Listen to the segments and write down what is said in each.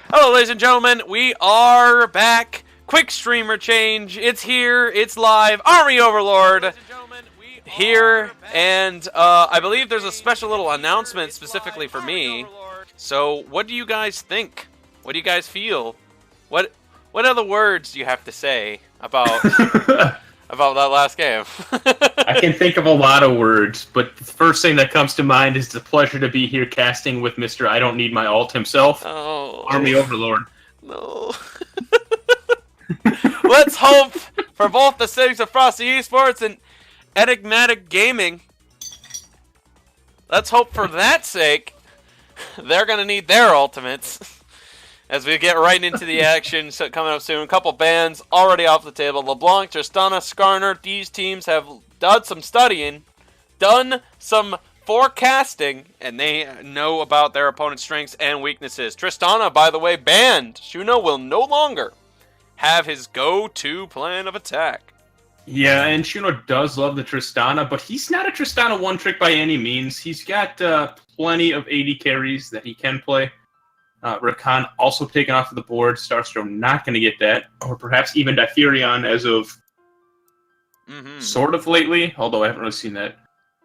Hello, ladies and gentlemen. We are back. Quick streamer change. It's here. It's live. Army Overlord here, and I believe there's a special little announcement specifically for me. So, what do you guys think? What do you guys feel? What other words do you have to say about about that last game? I can think of a lot of words, but the first thing that comes to mind is the pleasure to be here casting with Mr. I Don't Need My Alt himself, Army Overlord. No. Let's hope for both the sakes of Frosty Esports and Enigmatic Gaming. Let's hope for that sake they're going to need their ultimates. As we get right into the action, so coming up soon. A couple bans already off the table. LeBlanc, Tristana, Skarner, these teams have done some studying, done some forecasting, and they know about their opponent's strengths and weaknesses. Tristana, by the way, banned. Shuno will no longer have his go-to plan of attack. Yeah, and Shuno does love the Tristana, but he's not a Tristana one-trick by any means. He's got plenty of AD carries that he can play. Rakan also taken off of the board. Starstrom not going to get that. Or perhaps even Difurion as of sort of lately, although I haven't really seen that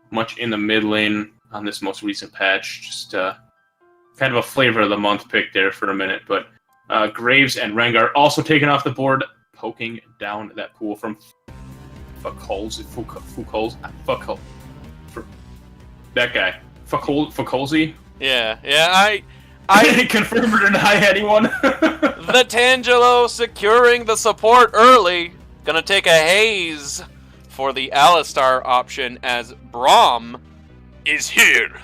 much in the mid lane on this most recent patch. Just kind of a flavor of the month pick there for a minute. But Graves and Rengar also taken off the board, poking down that pool from Fukolzi. That guy. Fukolzi? Yeah, I confirm or deny anyone. The Tangelo securing the support early. Gonna take a haze for the Alistar option as Braum is here.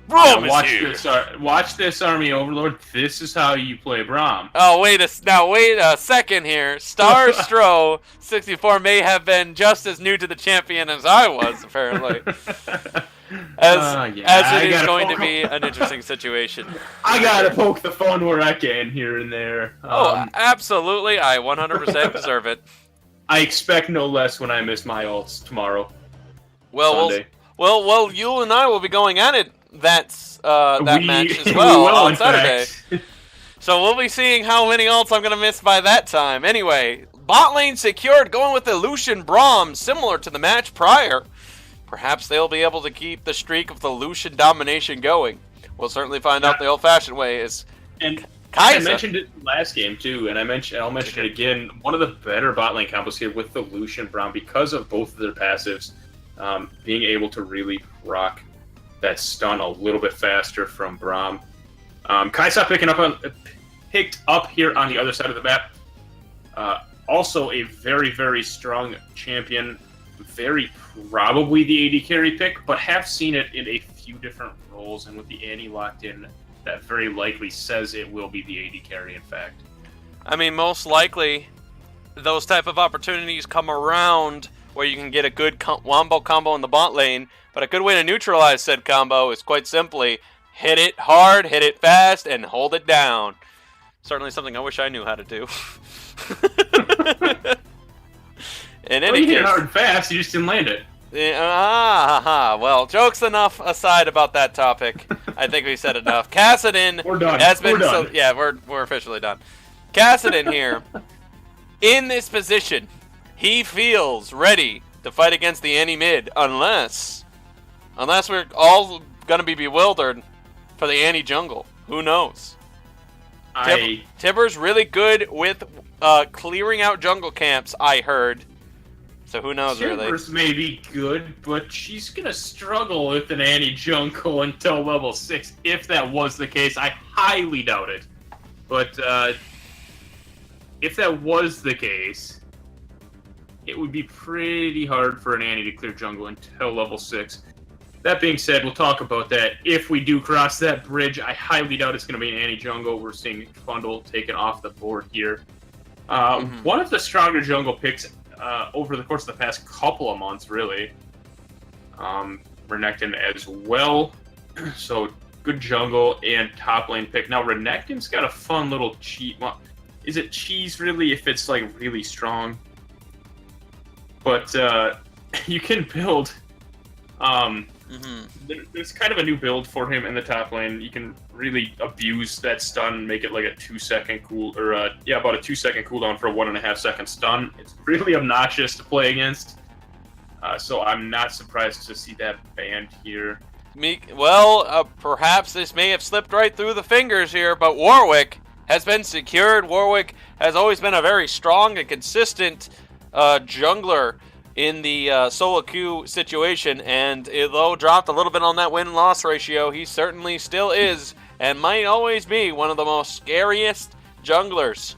Braum is here. Watch this, Army Overlord. This is how you play Braum. Oh, wait a second here. Starstro 64 may have been just as new to the champion as I was, apparently. As it is going to be an interesting situation. I gotta poke the fun where I can here and there. Absolutely. I 100% deserve it. I expect no less when I miss my ults tomorrow. Well, you and I will be going at it that match as well on Saturday. So we'll be seeing how many ults I'm going to miss by that time. Anyway, bot lane secured, going with the Lucian Braum, similar to the match prior. Perhaps they'll be able to keep the streak of the Lucian domination going. We'll certainly find out the old-fashioned way. And Kai'Sa. I mentioned it last game too, and I'll mention it again. One of the better bot lane combos here with the Lucian Braum, because of both of their passives, being able to really proc that stun a little bit faster from Braum. Kai'Sa picked up here on the other side of the map. Also a very, very strong champion. Very probably the AD carry pick, but have seen it in a few different roles, and with the Annie locked in, that very likely says it will be the AD carry, in fact. I mean, most likely, those type of opportunities come around where you can get a good wombo combo in the bot lane, but a good way to neutralize said combo is quite simply hit it hard, hit it fast, and hold it down. Certainly something I wish I knew how to do. In any case, hit it hard and fast, you just didn't land it. Well, jokes enough aside about that topic. I think we said enough. Kassadin we're done. We're done. We're officially done. Kassadin here, in this position, he feels ready to fight against the Annie mid, unless we're all gonna be bewildered for the Annie jungle. Who knows? Tibbers really good with clearing out jungle camps, I heard. So who knows, really? Tibbers may be good, but she's going to struggle with an Annie jungle until level 6. If that was the case, I highly doubt it. But if that was the case, it would be pretty hard for an Annie to clear jungle until level 6. That being said, we'll talk about that. If we do cross that bridge, I highly doubt it's going to be an Annie jungle. We're seeing Fundle taken off the board here. One of the stronger jungle picks over the course of the past couple of months, really. Renekton as well. So, good jungle and top lane pick. Now, Renekton's got a fun little cheat. Well, is it cheese, really, if it's, like, really strong? But you can build There's kind of a new build for him in the top lane. You can really abuse that stun, make it like a 2-second about a 2-second cooldown for a 1.5-second stun. It's really obnoxious to play against. So I'm not surprised to see that banned here. Perhaps this may have slipped right through the fingers here, but Warwick has been secured. Warwick has always been a very strong and consistent jungler in the solo queue situation, and although dropped a little bit on that win-loss ratio, he certainly still is and might always be one of the most scariest junglers.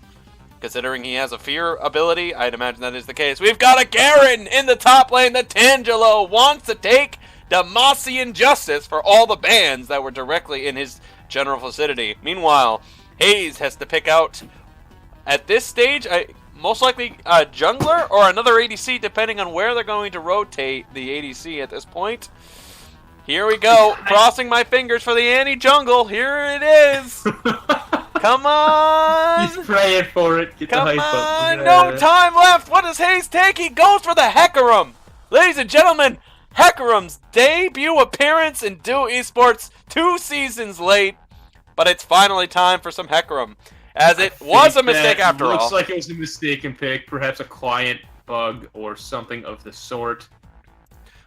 Considering he has a fear ability, I'd imagine that is the case. We've got a Garen in the top lane. The Tangelo wants to take Demacian justice for all the bans that were directly in his general vicinity. Meanwhile, Hayes has to pick out, at this stage, most likely a jungler or another ADC, depending on where they're going to rotate the ADC at this point. Here we go. Crossing my fingers for the anti-jungle. Here it is. Come on. He's praying for it. Get Come the hype on. up. No time left. What does Hayes take? He goes for the Hecarim. Ladies and gentlemen, Hecarim's debut appearance in Duo Esports 2 seasons late. But it's finally time for some Hecarim. As it was a mistake after all. Looks like it was a mistaken pick. Perhaps a client bug or something of the sort.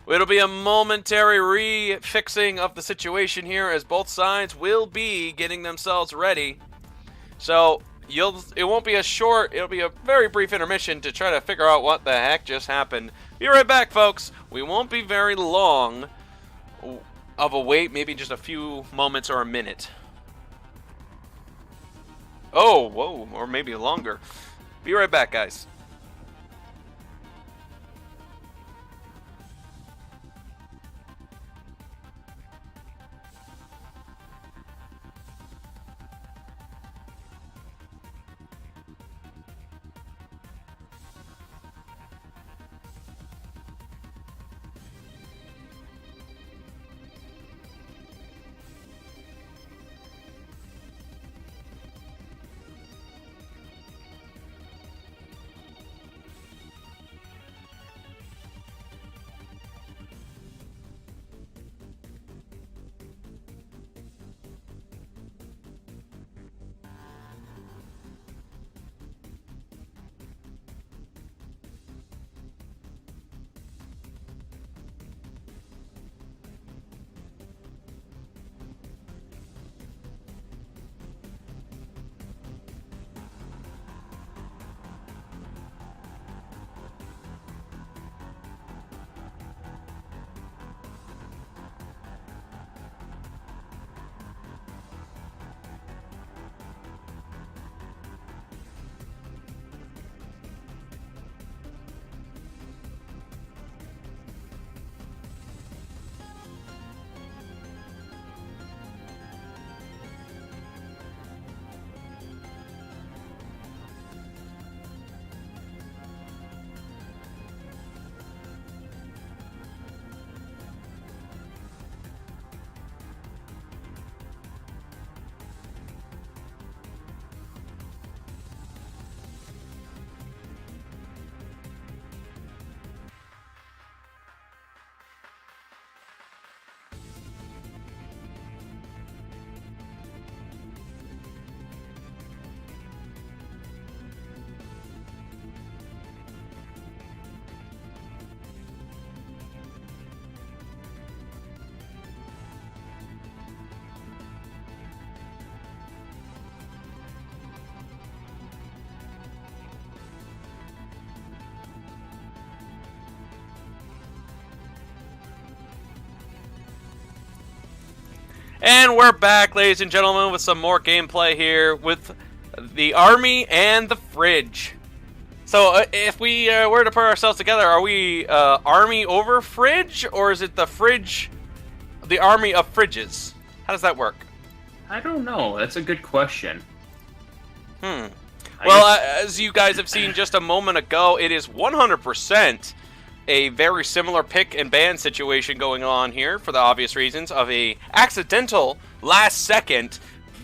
It'll be a momentary re-fixing of the situation here, as both sides will be getting themselves ready. So it won't be it'll be a very brief intermission to try to figure out what the heck just happened. Be right back, folks. We won't be very long of a wait, maybe just a few moments or a minute. Oh, whoa, or maybe longer. Be right back, guys. And we're back, ladies and gentlemen, with some more gameplay here with the Army and the Fridge. So, if we were to put ourselves together, are we Army over Fridge, or is it the Fridge, the Army of Fridges? How does that work? I don't know. That's a good question. Well, as you guys have seen just a moment ago, it is 100% a very similar pick and ban situation going on here for the obvious reasons of a accidental last-second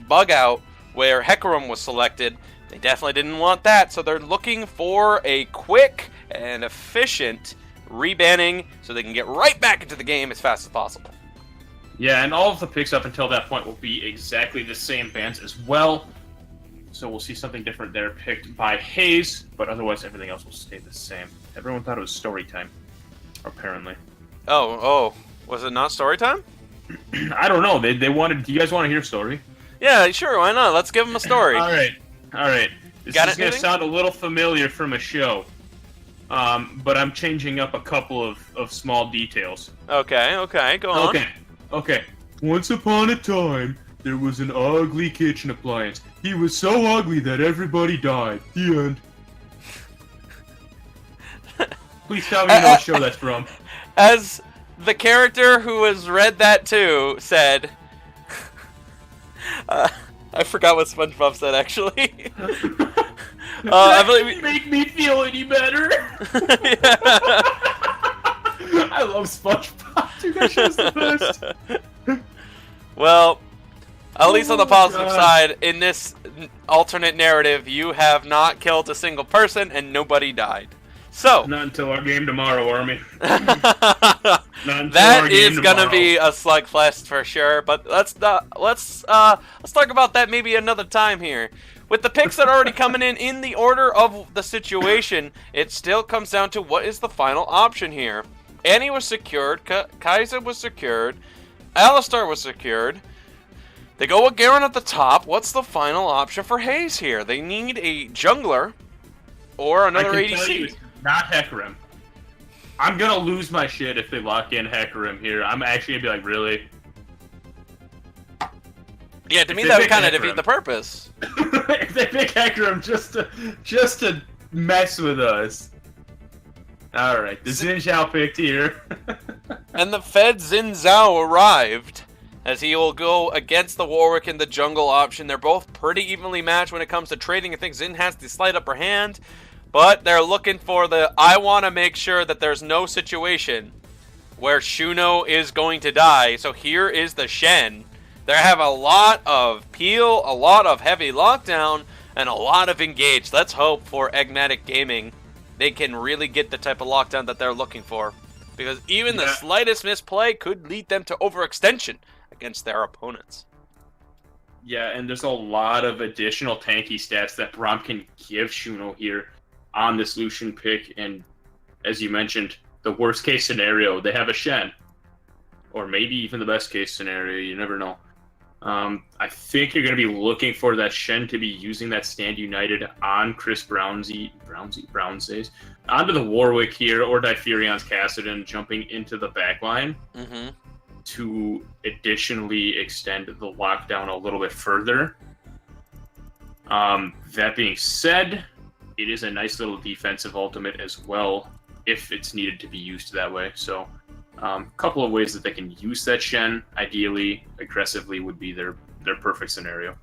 bug-out where Hecarim was selected. They definitely didn't want that, so they're looking for a quick and efficient rebanning so they can get right back into the game as fast as possible. Yeah, and all of the picks up until that point will be exactly the same bans as well. So we'll see something different there picked by Hayes, but otherwise everything else will stay the same. Everyone thought it was story time, apparently. Oh, was it not story time? I don't know. They wanted. Do you guys want to hear a story? Yeah, sure. Why not? Let's give them a story. All right. This is going to sound a little familiar from a show, but I'm changing up a couple of small details. Okay. Go on. Okay. Once upon a time, there was an ugly kitchen appliance. He was so ugly that everybody died. The end. Please tell me you know what show that's from. As the character who has read that too said, I forgot what SpongeBob said actually. I believe make me feel any better. I love SpongeBob. Dude, that show's the best. Well, at least on the positive side, in this alternate narrative, you have not killed a single person and nobody died. So not until our game tomorrow, Army. That is gonna be a slugfest for sure. But let's talk about that maybe another time here. With the picks that are already coming in the order of the situation, it still comes down to what is the final option here. Annie was secured, Kaiser was secured, Alistar was secured. They go with Garen at the top. What's the final option for Hayes here? They need a jungler or another ADC. Tell you, it's not Hecarim. I'm gonna lose my shit if they lock in Hecarim here. I'm actually gonna be like, really? Yeah, to me that would kind of defeat the purpose. If they pick Hecarim just to mess with us. All right, the Xin Zhao picked here. And the Fed Xin Zhao arrived, as he will go against the Warwick in the jungle option. They're both pretty evenly matched when it comes to trading. I think Xin has the slight upper hand, but they're looking for the, I want to make sure that there's no situation where Shuno is going to die. So here is the Shen. They have a lot of peel, a lot of heavy lockdown, and a lot of engage. Let's hope for Eggmatic Gaming they can really get the type of lockdown that they're looking for. Because even the slightest misplay could lead them to overextension against their opponents. Yeah, and there's a lot of additional tanky stats that Braum can give Shuno here on this Lucian pick. And as you mentioned, the worst case scenario, they have a Shen. Or maybe even the best case scenario, you never know. I think you're going to be looking for that Shen to be using that Stand United on Chris Brownsie, onto the Warwick here, or Difurion's Kassadin jumping into the backline to additionally extend the lockdown a little bit further. That being said, it is a nice little defensive ultimate as well, if it's needed to be used that way. So a couple of ways that they can use that Shen, ideally, aggressively, would be their perfect scenario.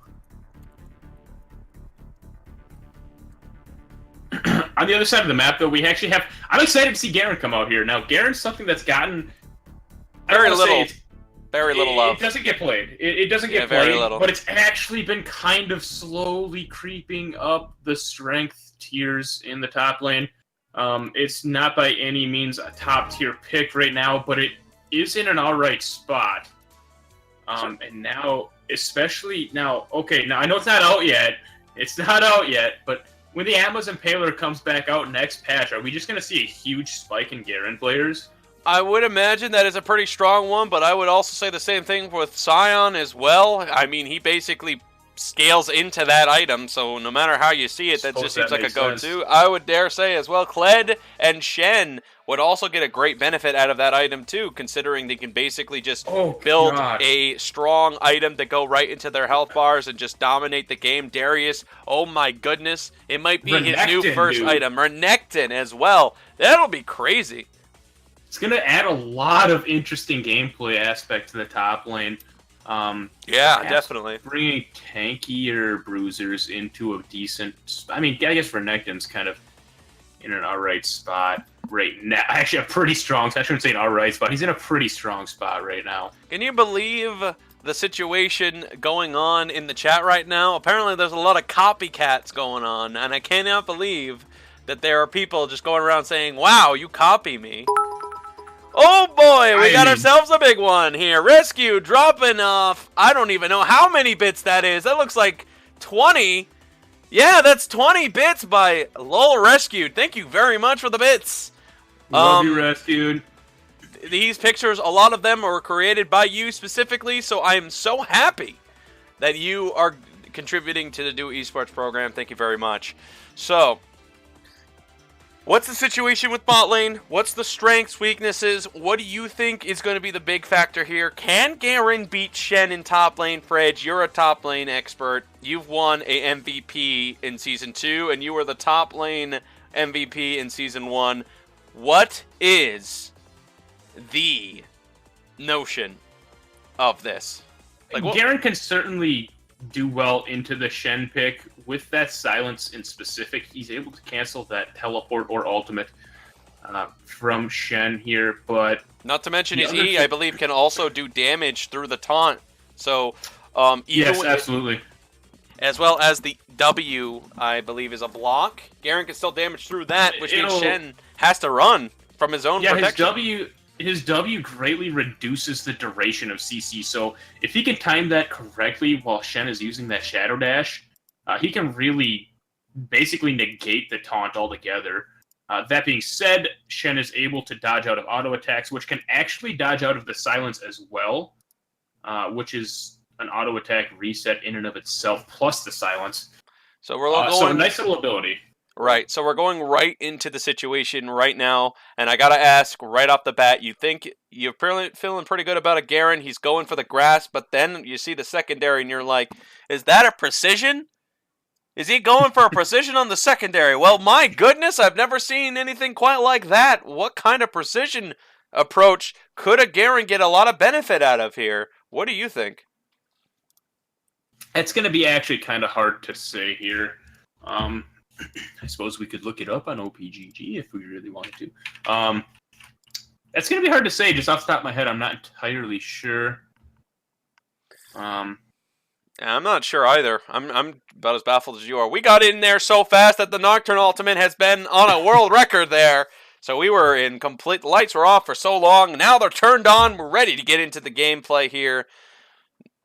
On the other side of the map, though, we actually have... I'm excited to see Garen come out here. Now, Garen's something that's gotten... Very little love. It doesn't get played. It doesn't get played, but it's actually been kind of slowly creeping up the strength tiers in the top lane. It's not by any means a top-tier pick right now, but it is in an alright spot. And now, especially now, okay, now I know it's not out yet. It's not out yet, but when the Amazon Impaler comes back out next patch, are we just going to see a huge spike in Garen players? I would imagine that is a pretty strong one, but I would also say the same thing with Sion as well. I mean, he basically scales into that item, so no matter how you see it, that just seems like a go-to. I would dare say as well, Kled and Shen would also get a great benefit out of that item too, considering they can basically just build a strong item to go right into their health bars and just dominate the game. Darius, oh my goodness, it might be his new first item. Renekton as well. That'll be crazy. It's going to add a lot of interesting gameplay aspect to the top lane. Yeah, definitely. Bringing tankier bruisers into a decent... I mean, I guess Renekton's kind of in an alright spot right now. Actually, a pretty strong... I shouldn't say an alright spot. He's in a pretty strong spot right now. Can you believe the situation going on in the chat right now? Apparently, there's a lot of copycats going on, and I cannot believe that there are people just going around saying, wow, you copy me. Oh boy, we got ourselves a big one here. Rescue dropping off. I don't even know how many bits that is. That looks like 20. Yeah, that's 20 bits by Lol Rescued. Thank you very much for the bits. Love you, Rescued. These pictures, a lot of them were created by you specifically, so I am so happy that you are contributing to the Do Esports program. Thank you very much. So, what's the situation with bot lane? What's the strengths, weaknesses? What do you think is going to be the big factor here? Can Garen beat Shen in top lane? Fred, you're a top lane expert. You've won a MVP in Season 2, and you were the top lane MVP in Season 1. What is the notion of this? Garen can certainly do well into the Shen pick. With that silence in specific, he's able to cancel that teleport or ultimate from Shen here, but... Not to mention his E, I believe, can also do damage through the taunt. So, yes, absolutely. As well as the W, I believe, is a block. Garen can still damage through that, which means Shen has to run from his own protection. His W greatly reduces the duration of CC, so if he can time that correctly while Shen is using that Shadow Dash, he can really basically negate the taunt altogether. That being said, Shen is able to dodge out of auto attacks, which can actually dodge out of the silence as well, which is an auto attack reset in and of itself, plus the silence. So we're going... so a nice little ability. Right, so we're going right into the situation right now, and I gotta ask right off the bat, you think you're feeling pretty good about a Garen, he's going for the grass, but then you see the secondary and you're like, is that a precision? Is he going for a precision on the secondary? Well, my goodness, I've never seen anything quite like that. What kind of precision approach could a Garen get a lot of benefit out of here? What do you think? It's going to be actually kind of hard to say here. I suppose we could look it up on OPGG if we really wanted to. That's going to be hard to say just off the top of my head. I'm not entirely sure. I'm not sure either. I'm about as baffled as you are. We got in there so fast that the Nocturne Ultimate has been on a world record there. So we were in complete... The lights were off for so long. Now they're turned on. We're ready to get into the gameplay here.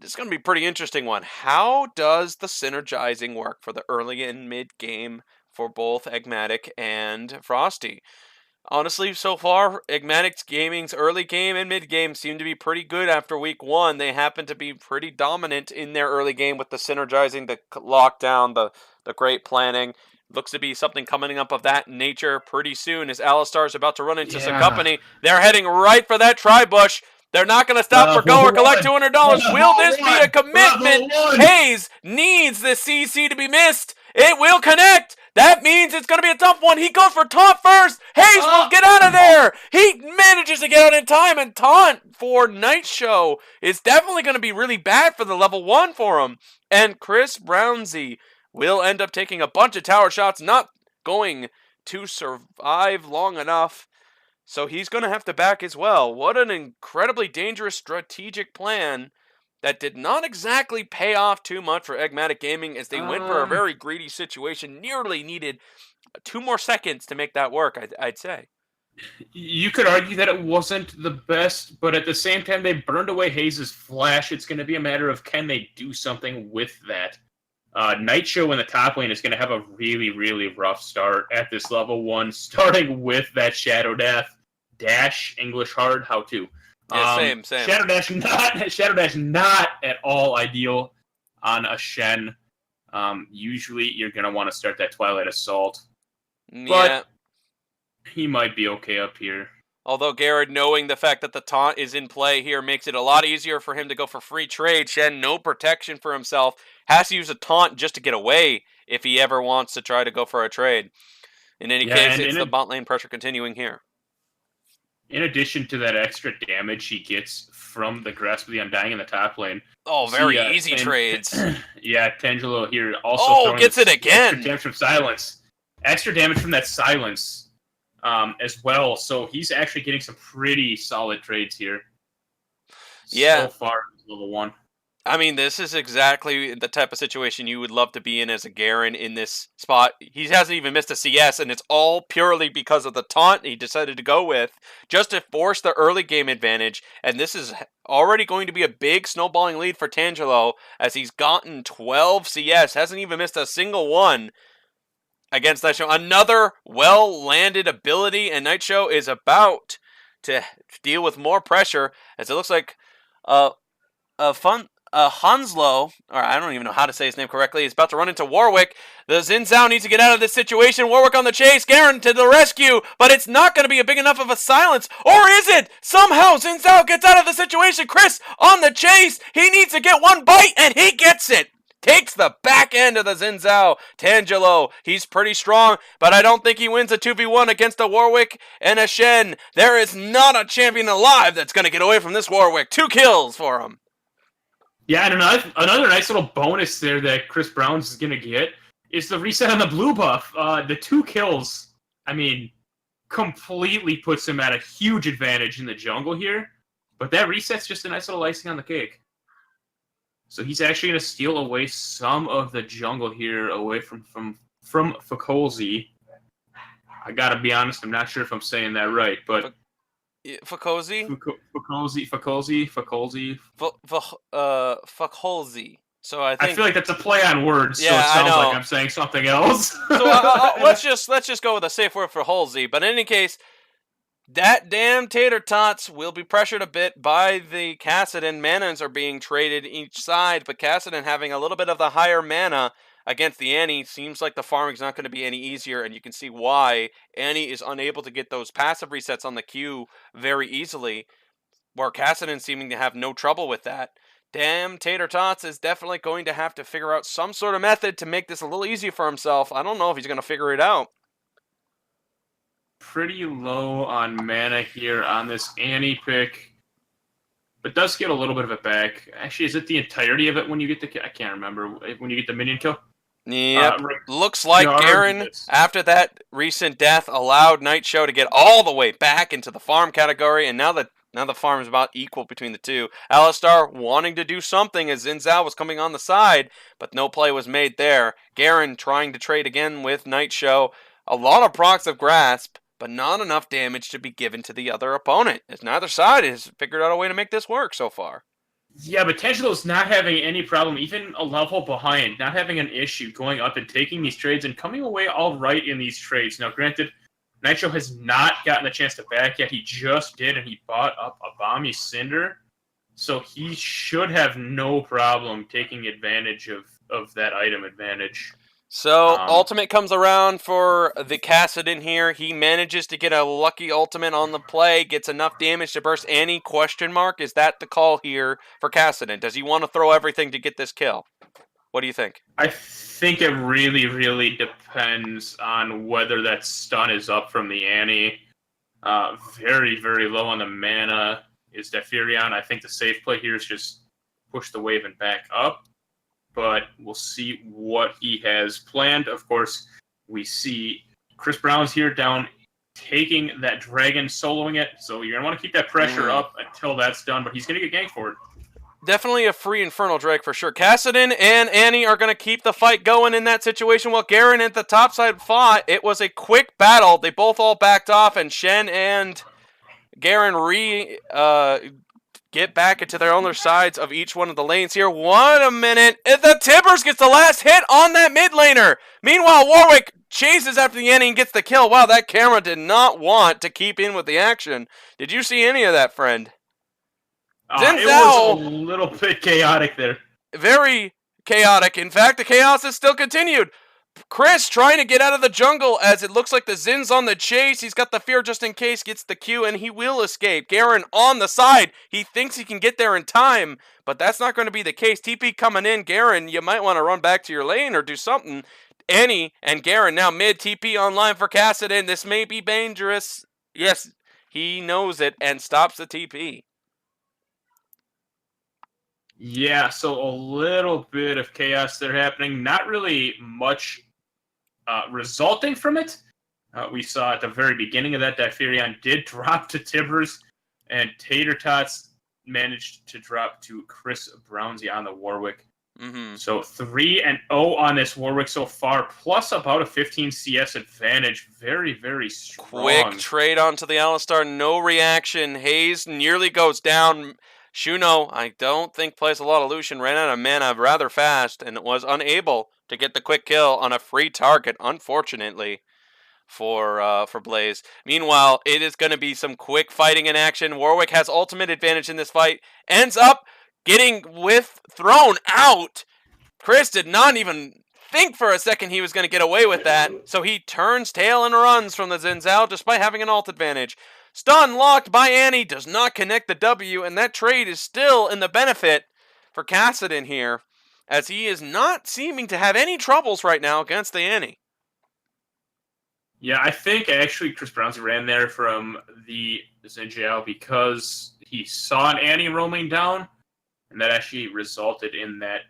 This is going to be a pretty interesting one. How does the synergizing work for the early and mid game for both Eggmatic and Frosty? Honestly, so far, Eggmatic Gaming's early game and mid game seem to be pretty good after week 1. They happen to be pretty dominant in their early game with the synergizing, the lockdown, the great planning. Looks to be something coming up of that nature pretty soon as Alistar's about to run into some company. They're heading right for that tri-bush. They're not going to stop for go or collect $200. Will this be a commitment? Hayes needs the CC to be missed. It will connect. That means it's going to be a tough one. He goes for taunt first. Hayes will get out of there. He manages to get out in time, and taunt for Night Show is definitely going to be really bad for the level 1 for him. And Chris Brownsy will end up taking a bunch of tower shots, not going to survive long enough. So he's going to have to back as well. What an incredibly dangerous strategic plan that did not exactly pay off too much for Eggmatic Gaming as they went for a very greedy situation. Nearly needed 2 more seconds to make that work, I'd say. You could argue that it wasn't the best, but at the same time, they burned away Hayes' flash. It's going to be a matter of can they do something with that. Night Show in the top lane is going to have a really, really rough start at this level 1, starting with that Shadow Dash, English hard, how to. Yeah, same. Shadow Dash not at all ideal on a Shen. Usually you're going to want to start that Twilight Assault. Yeah. But he might be okay up here. Although Garrett, knowing the fact that the taunt is in play here, makes it a lot easier for him to go for free trade. Shen, no protection for himself, has to use a taunt just to get away if he ever wants to try to go for a trade. In any case, it's the bot lane pressure continuing here. In addition to that extra damage he gets from the Grasp of the Undying in the top lane. Oh, very easy trades. Yeah, Tangelo here also gets it again. Extra damage from silence. Extra damage from that silence as well. So he's actually getting some pretty solid trades here. Yeah. So far, level 1. I mean, this is exactly the type of situation you would love to be in as a Garen in this spot. He hasn't even missed a CS, and it's all purely because of the taunt he decided to go with just to force the early game advantage. And this is already going to be a big snowballing lead for Tangelo as he's gotten 12 CS, hasn't even missed a single one against Nitro. Another well-landed ability, and Nitro is about to deal with more pressure as it looks like Hanslow, or I don't even know how to say his name correctly, is about to run into Warwick. The Xin Zhao needs to get out of this situation. Warwick on the chase. Garen to the rescue, but it's not going to be a big enough of a silence. Or is it? Somehow Xin Zhao gets out of the situation. Chris on the chase. He needs to get one bite, and he gets it. Takes the back end of the Xin Zhao. Tangelo, he's pretty strong, but I don't think he wins a 2v1 against a Warwick and a Shen. There is not a champion alive that's going to get away from this Warwick. 2 kills for him. Yeah, and another nice little bonus there that Chris Brown's is going to get is the reset on the blue buff. The 2 kills, I mean, completely puts him at a huge advantage in the jungle here. But that reset's just a nice little icing on the cake. So he's actually going to steal away some of the jungle here away from Fakolzi. I got to be honest, I'm not sure if I'm saying that right, but... Fakolzi? Fakolzi. Fakolzi. So I feel like that's a play on words, yeah, so it sounds like I'm saying something else. So let's just go with a safe word for Halsey. But in any case, that damn Tater Tots will be pressured a bit by the Kassadin. Manas are being traded each side, but Kassadin having a little bit of the higher mana against the Annie seems like the farming's not going to be any easier, and you can see why Annie is unable to get those passive resets on the Q very easily, where Kassadin seeming to have no trouble with that. Damn, Tater Tots is definitely going to have to figure out some sort of method to make this a little easier for himself. I don't know if he's going to figure it out. Pretty low on mana here on this Annie pick, but does get a little bit of it back. Actually, is it the entirety of it when you get the... I can't remember. When you get the minion kill? Yep. Looks like Garen, after that recent death, allowed Night Show to get all the way back into the farm category, and now the farm is about equal between the two. Alistar wanting to do something as Xin Zhao was coming on the side, but no play was made there. Garen trying to trade again with Night Show. A lot of procs of Grasp, but not enough damage to be given to the other opponent, as neither side has figured out a way to make this work so far. Yeah, but Tangelo's not having any problem, even a level behind, not having an issue going up and taking these trades and coming away all right in these trades. Now, granted, Nitro has not gotten the chance to back yet. He just did, and he bought up a Bomby Cinder, so he should have no problem taking advantage of that item advantage. So, ultimate comes around for the Kassadin here. He manages to get a lucky ultimate on the play, gets enough damage to burst Annie, question mark. Is that the call here for Kassadin? Does he want to throw everything to get this kill? What do you think? I think it really, really depends on whether that stun is up from the Annie. Very, very low on the mana is Defurion. I think the safe play here is just push the wave and back up. But we'll see what he has planned. Of course, we see Chris Brown's here down, taking that dragon, soloing it. So you're going to want to keep that pressure up until that's done, but he's going to get ganked for it. Definitely a free Infernal Drake for sure. Kassadin and Annie are going to keep the fight going in that situation while Garen at the top side fought. It was a quick battle. They both all backed off, and Shen and Garen get back into their own sides of each one of the lanes here. 1 minute. The Tibbers gets the last hit on that mid laner. Meanwhile, Warwick chases after the Annie and gets the kill. Wow, that camera did not want to keep in with the action. Did you see any of that, friend? It was a little bit chaotic there. Very chaotic. In fact, the chaos has still continued. Chris trying to get out of the jungle as it looks like the Zin's on the chase. He's got the fear just in case, gets the Q, and he will escape. Garen on the side. He thinks he can get there in time, but that's not going to be the case. TP coming in. Garen, you might want to run back to your lane or do something. Annie and Garen now mid. TP online for Kassadin. This may be dangerous. Yes, he knows it and stops the TP. Yeah, so a little bit of chaos there happening. Not really much resulting from it. We saw at the very beginning of that Furion did drop to Tibbers, and Tater Tots managed to drop to Chris Brownsy on the Warwick. Mm-hmm. So 3-0 on this Warwick so far, plus about a 15 CS advantage. Very, very strong. Quick trade onto the Alistar, no reaction. Hayes nearly goes down. Shuno, I don't think plays a lot of Lucian, ran out of mana rather fast and was unable to get the quick kill on a free target, unfortunately, for Blaze. Meanwhile, it is going to be some quick fighting in action. Warwick has ultimate advantage in this fight, ends up getting thrown out. Chris did not even think for a second he was going to get away with that, so he turns tail and runs from the Xin Zhao despite having an ult advantage. Stun locked by Annie, does not connect the W, and that trade is still in the benefit for Kassadin here, as he is not seeming to have any troubles right now against the Annie. Yeah, I think actually Chris Brownsy ran there from the Xin Zhao because he saw an Annie roaming down, and that actually resulted in that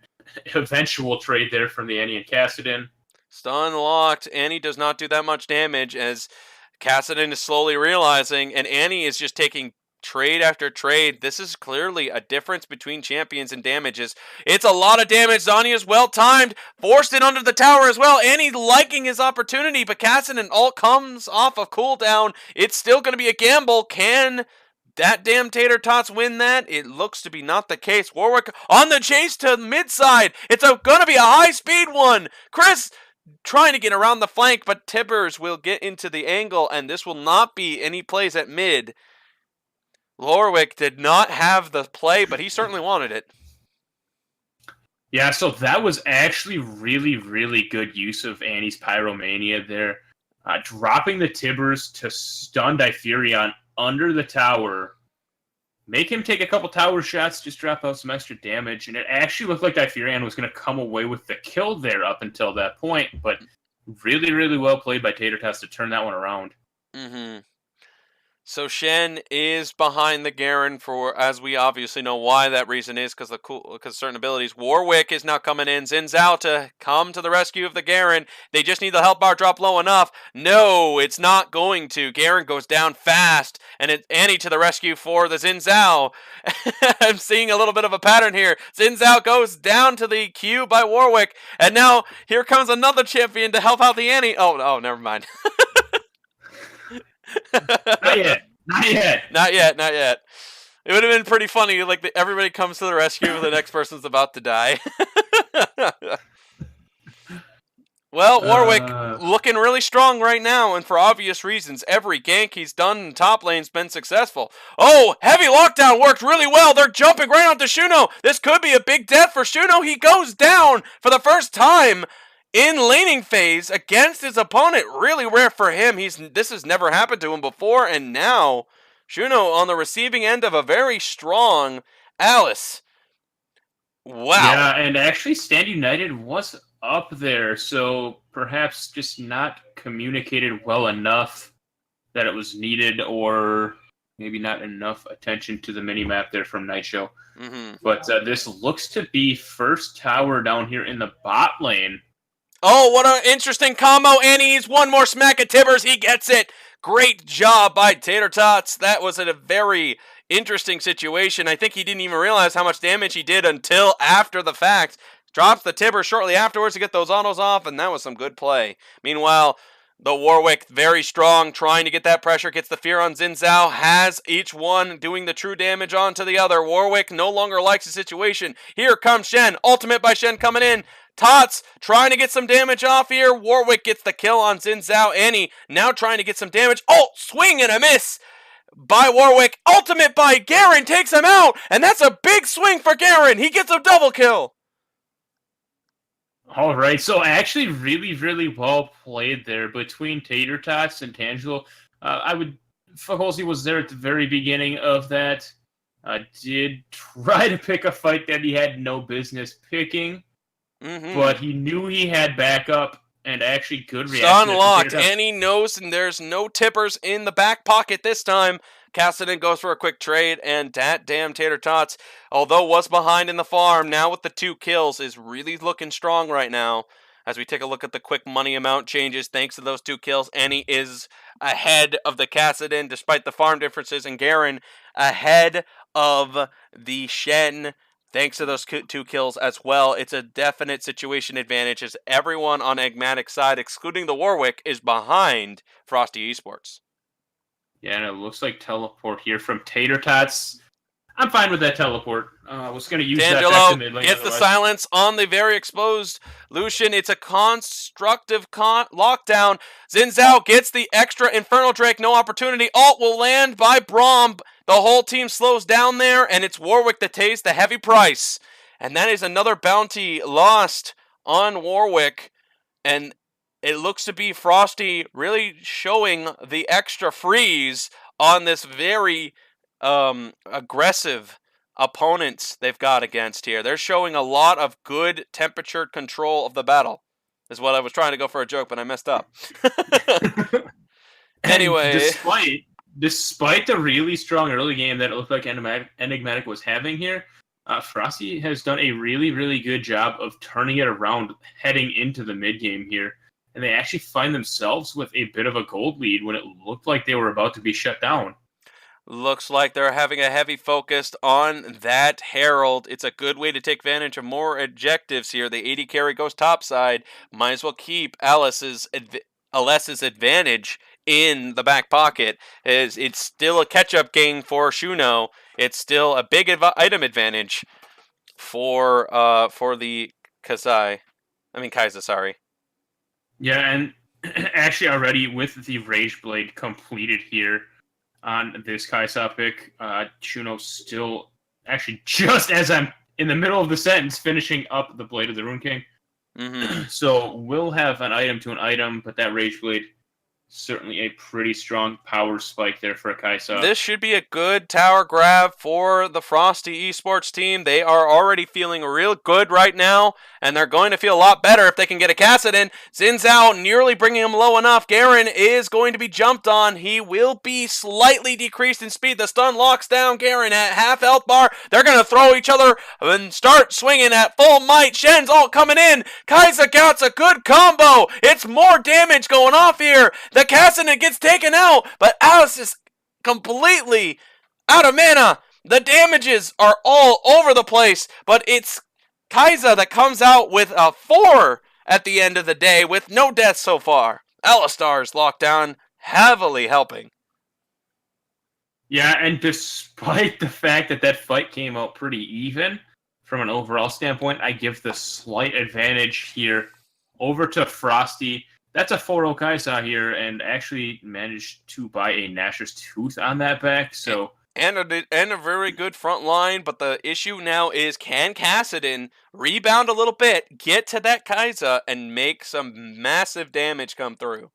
eventual trade there from the Annie and Kassadin. Stun locked. Annie does not do that much damage as Kassadin is slowly realizing, and Annie is just taking trade after trade. This is clearly a difference between champions and damages. It's a lot of damage. Zanya's well timed. Forced it under the tower as well. Annie liking his opportunity, but Kassadin all comes off of cooldown. It's still going to be a gamble. Can that damn Tater Tots win that? It looks to be not the case. Warwick on the chase to mid side. It's going to be a high speed one. Chris trying to get around the flank, but Tibbers will get into the angle, and this will not be any plays at mid. Warwick did not have the play, but he certainly wanted it. Yeah, so that was actually really, really good use of Annie's Pyromania there. Dropping the Tibbers to stun Difurion under the tower. Make him take a couple tower shots, just drop out some extra damage, and it actually looked like Difurion was going to come away with the kill there up until that point, but really, really well played by Tater Tots to turn that one around. Mm-hmm. So Shen is behind the Garen for, as we obviously know why that reason is, because certain abilities. Warwick is now coming in. Xin Zhao to come to the rescue of the Garen. They just need the health bar drop low enough. No, it's not going to. Garen goes down fast, and it's Annie to the rescue for the Xin Zhao. I'm seeing a little bit of a pattern here. Xin Zhao goes down to the Q by Warwick, and now here comes another champion to help out the Annie. Oh, never mind. Not yet. Not yet. It would have been pretty funny, like everybody comes to the rescue and the next person's about to die. Well, Warwick looking really strong right now, and for obvious reasons. Every gank he's done in top lane's been successful. Oh, heavy lockdown worked really well. They're jumping right onto Shuno. This could be a big death for Shuno. He goes down for the first time in laning phase against his opponent. Really rare for him. This has never happened to him before, and now Shuno on the receiving end of a very strong Alice. Wow. Yeah, and actually Stand United was up there, so perhaps just not communicated well enough that it was needed, or maybe not enough attention to the minimap there from Niteshow. Mm-hmm. But this looks to be first tower down here in the bot lane. Oh, what an interesting combo. Annie's one more smack at Tibbers. He gets it. Great job by Tater Tots. That was a very interesting situation. I think he didn't even realize how much damage he did until after the fact. Drops the Tibbers shortly afterwards to get those autos off, and that was some good play. Meanwhile, the Warwick, very strong, trying to get that pressure, gets the fear on Xin Zhao, has each one doing the true damage onto the other. Warwick no longer likes the situation. Here comes Shen, ultimate by Shen coming in. Tots trying to get some damage off here. Warwick gets the kill on Xin Zhao. Annie now trying to get some damage. Oh, swing and a miss by Warwick. Ultimate by Garen takes him out, and that's a big swing for Garen. He gets a double kill. All right, so actually really, really well played there between Tater Tots and Tangelo. Faholzi was there at the very beginning of that. Did try to pick a fight that he had no business picking, but he knew he had backup and actually good reaction. Stun locked, and he knows, and there's no Tippers in the back pocket this time. Kassadin goes for a quick trade, and that damn Tater Tots, although was behind in the farm, now with the 2 kills, is really looking strong right now. As we take a look at the quick money amount changes, thanks to those 2 kills, Annie is ahead of the Kassadin, despite the farm differences, and Garen ahead of the Shen. Thanks to those 2 kills as well. It's a definite situation advantage as everyone on Enigmatic's side, excluding the Warwick, is behind Frosty Esports. Yeah, and it looks like teleport here from Tater Tots. I'm fine with that teleport. I was going to use that back to mid lane. Gets the silence on the very exposed Lucian. It's a constructive lockdown. Xin Zhao gets the extra Infernal Drake. No opportunity. Ult will land by Braum. The whole team slows down there, and it's Warwick that pays the heavy price. And that is another bounty lost on Warwick. And it looks to be Frosty really showing the extra freeze on this very aggressive opponents they've got against here. They're showing a lot of good temperature control of the battle. Is what I was trying to go for a joke, but I messed up. Anyway, despite the really strong early game that it looked like Enigmatic was having here, Frosty has done a really, really good job of turning it around heading into the mid game here. And they actually find themselves with a bit of a gold lead when it looked like they were about to be shut down. Looks like they're having a heavy focus on that Herald. It's a good way to take advantage of more objectives here. The 80 carry goes topside. Might as well keep Aless's advantage in the back pocket. It's still a catch-up game for Shuno. It's still a big item advantage for the Kai'Sa, sorry. Yeah, and actually already with the Rage Blade completed here, on this Kai'Sa pick, Shuno still, actually, just as I'm in the middle of the sentence, finishing up the Blade of the Rune King. Mm-hmm. So we'll have an item to an item, but that Rage Blade, certainly a pretty strong power spike there for a Kai'Sa. This should be a good tower grab for the Frosty Esports team. They are already feeling real good right now, and they're going to feel a lot better if they can get a Kassadin. Xin Zhao nearly bringing him low enough. Garen is going to be jumped on. He will be slightly decreased in speed. The stun locks down Garen at half health bar. They're going to throw each other and start swinging at full might. Shen's all coming in. Kai'Sa gets a good combo. It's more damage going off here. The Kassadin gets taken out, but Alice is completely out of mana. The damages are all over the place, but it's Kai'Sa that comes out with a 4 at the end of the day with no deaths so far. Alistar's lockdown heavily helping. Yeah, and despite the fact that that fight came out pretty even from an overall standpoint, I give the slight advantage here over to Frosty. That's a 4-0 Kai'Sa here, and actually managed to buy a Gnasher's Tooth on that back, so... And a very good front line, but the issue now is, can Kassadin rebound a little bit, get to that Kai'Sa, and make some massive damage come through?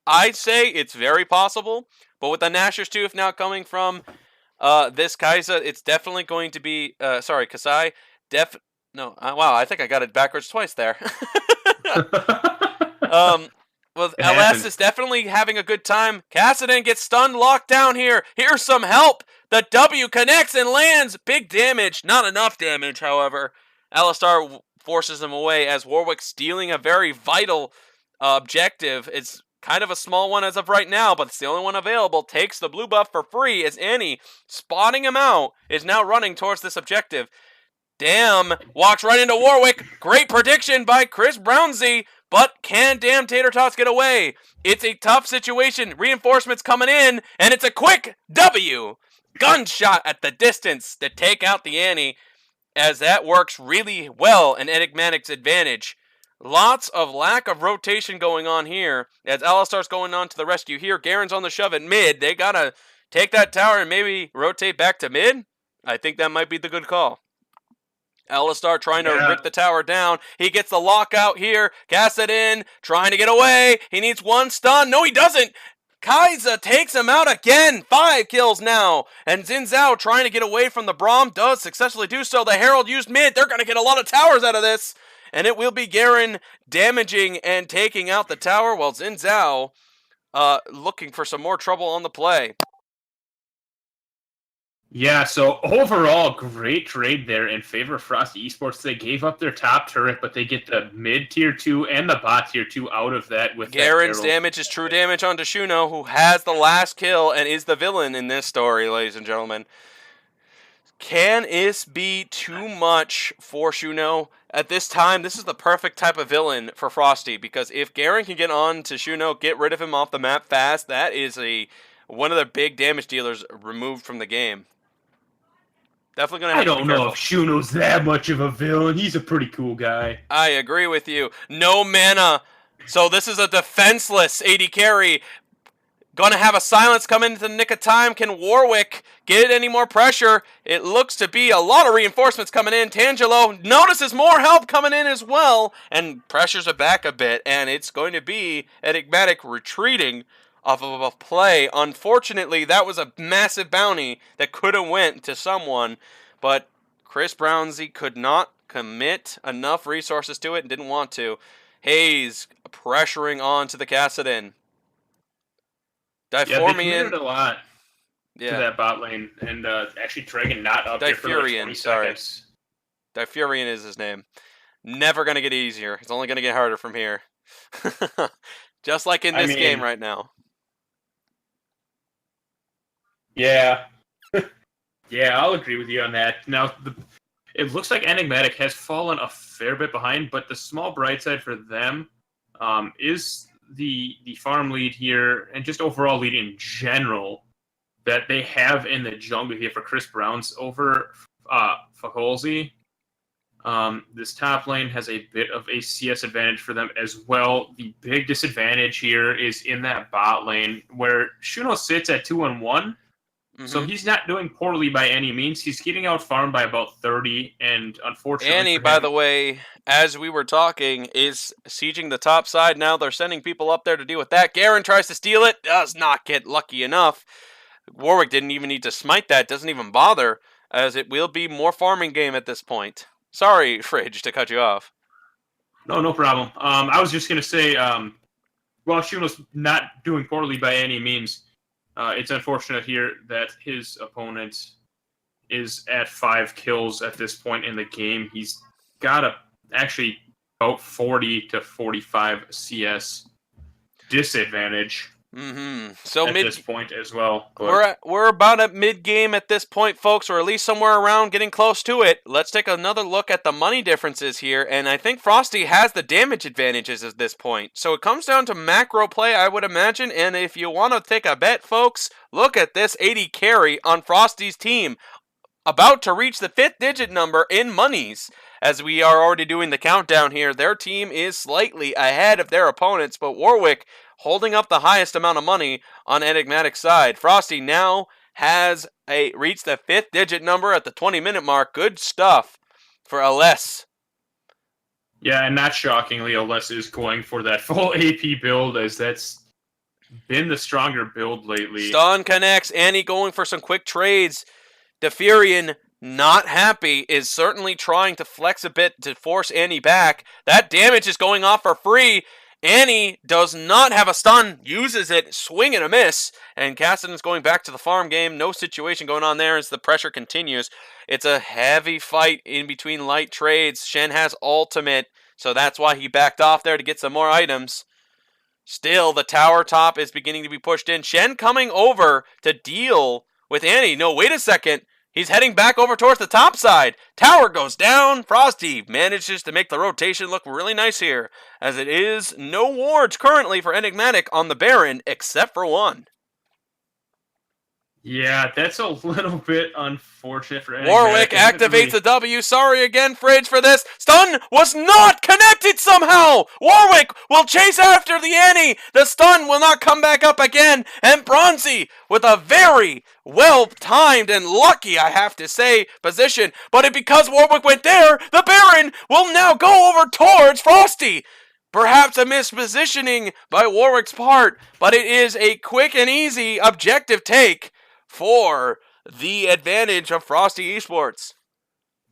I'd say it's very possible, but with the Gnasher's Tooth now coming from this Kai'Sa, it's definitely going to be... Kasai. Wow, I think I got it backwards twice there. Well, LS is definitely having a good time. Kassadin gets stunned, locked down here. Here's some help. The W connects and lands. Big damage. Not enough damage, however. Alistar forces him away as Warwick stealing a very vital objective. It's kind of a small one as of right now, but it's the only one available. Takes the blue buff for free as Annie, spotting him out, is now running towards this objective. Damn, walks right into Warwick. Great prediction by Chris Brownsy. But can damn Tater Tots get away? It's a tough situation. Reinforcements coming in, and it's a quick W. Gunshot at the distance to take out the Annie, as that works really well in Enigmatic's advantage. Lots of lack of rotation going on here, as Alistar's going on to the rescue here. Garen's on the shove at mid. They gotta take that tower and maybe rotate back to mid. I think that might be the good call. Alistar trying to rip the tower down. He gets the lockout here. Kassadin trying to get away. He needs one stun. No, he doesn't. Kai'Sa takes him out again. 5 kills now. And Xin Zhao trying to get away from the Braum does successfully do so. The Herald used mid. They're going to get a lot of towers out of this. And it will be Garen damaging and taking out the tower, while Xin Zhao looking for some more trouble on the play. Yeah, so overall, great trade there in favor of Frosty Esports. They gave up their top turret, but they get the mid tier 2 and the bot tier 2 out of that. With Garen's damage is true damage onto Shuno, who has the last kill and is the villain in this story, ladies and gentlemen. Can this be too much for Shuno? At this time, this is the perfect type of villain for Frosty, because if Garen can get on to Shuno, get rid of him off the map fast, that is one of the big damage dealers removed from the game. Definitely going to I have to be don't know careful. if Shuno's that much of a villain. He's a pretty cool guy. I agree with you. No mana. So this is a defenseless AD carry. Going to have a silence come into the nick of time. Can Warwick get any more pressure? It looks to be a lot of reinforcements coming in. Tangelo notices more help coming in as well, and pressures it back a bit, and it's going to be Enigmatic retreating off of a play. Unfortunately, that was a massive bounty that could have went to someone, but Chris Brownsy could not commit enough resources to it and didn't want to. Hayes pressuring on to the Kassadin. Yeah, they committed a lot to that bot lane, and actually Dragon not up there for like 20 seconds. Diffurion is his name. Never going to get easier. It's only going to get harder from here. Just like in this game right now. Yeah. Yeah, I'll agree with you on that. Now, it looks like Enigmatic has fallen a fair bit behind, but the small bright side for them is the farm lead here, and just overall lead in general, that they have in the jungle here for Chris Browns over Fakolzi. This top lane has a bit of a CS advantage for them as well. The big disadvantage here is in that bot lane, where Shuno sits at 2-1. So he's not doing poorly by any means. He's getting out farmed by about 30, and unfortunately Annie, by the way, as we were talking, is sieging the top side. Now they're sending people up there to deal with that. Garen tries to steal it, does not get lucky enough. Warwick didn't even need to smite that, doesn't even bother, as it will be more farming game at this point. Sorry, Fridge, to cut you off. No problem. I was just going to say, while Shuno's not doing poorly by any means, it's unfortunate here that his opponent is at 5 kills at this point in the game. He's got actually about 40 to 45 CS disadvantage. So at this point as well. We're about at mid-game at this point, folks, or at least somewhere around getting close to it. Let's take another look at the money differences here, and I think Frosty has the damage advantages at this point. So it comes down to macro play, I would imagine, and if you want to take a bet, folks, look at this 80 carry on Frosty's team. About to reach the 5th digit number in monies. As we are already doing the countdown here, their team is slightly ahead of their opponents, but Warwick holding up the highest amount of money on Enigmatic's side. Frosty now has reached the 5th digit number at the 20-minute mark. Good stuff for LS. Yeah, and not shockingly, LS is going for that full AP build, as that's been the stronger build lately. Stun connects. Annie going for some quick trades. Diffurion, not happy, is certainly trying to flex a bit to force Annie back. That damage is going off for free. Annie does not have a stun, uses it, swing and a miss, and Kassadin's going back to the farm game. No situation going on there as the pressure continues. It's a heavy fight in between light trades. Shen has ultimate, so that's why he backed off there to get some more items. Still, the tower top is beginning to be pushed in. Shen coming over to deal with Annie. No, wait a second. He's heading back over towards the top side. Tower goes down. Frosty manages to make the rotation look really nice here, as it is no wards currently for Enigmatic on the Baron, except for one. Yeah, that's a little bit unfortunate for Enigmatic. Warwick activates a W. Sorry again, Fridge, for this. Stun was not connected somehow. Warwick will chase after the Annie. The stun will not come back up again. And Bronzy with a very well-timed and lucky, I have to say, position. But because Warwick went there, the Baron will now go over towards Frosty. Perhaps a mispositioning by Warwick's part, but it is a quick and easy objective take for the advantage of Frosty Esports.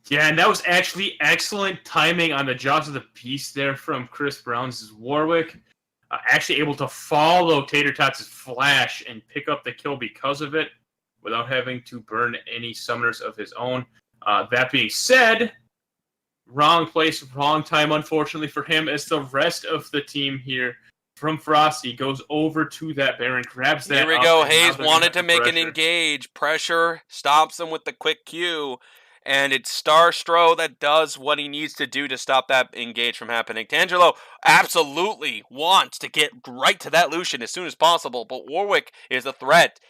Yeah, and that was actually excellent timing on the Jaws of the Beast there from Chris Brown's Warwick. Actually able to follow Tater Tots' flash and pick up the kill because of it without having to burn any summoners of his own. That being said, wrong place, wrong time, unfortunately for him, as the rest of the team here from Frosty goes over to that Baron, grabs that. Here we up, go. and now Hayes they're wanted to gonna have make an engage. Pressure stops him with the quick Q. And it's Starstro that does what he needs to do to stop that engage from happening. Tangelo absolutely wants to get right to that Lucian as soon as possible, but Warwick is a threat.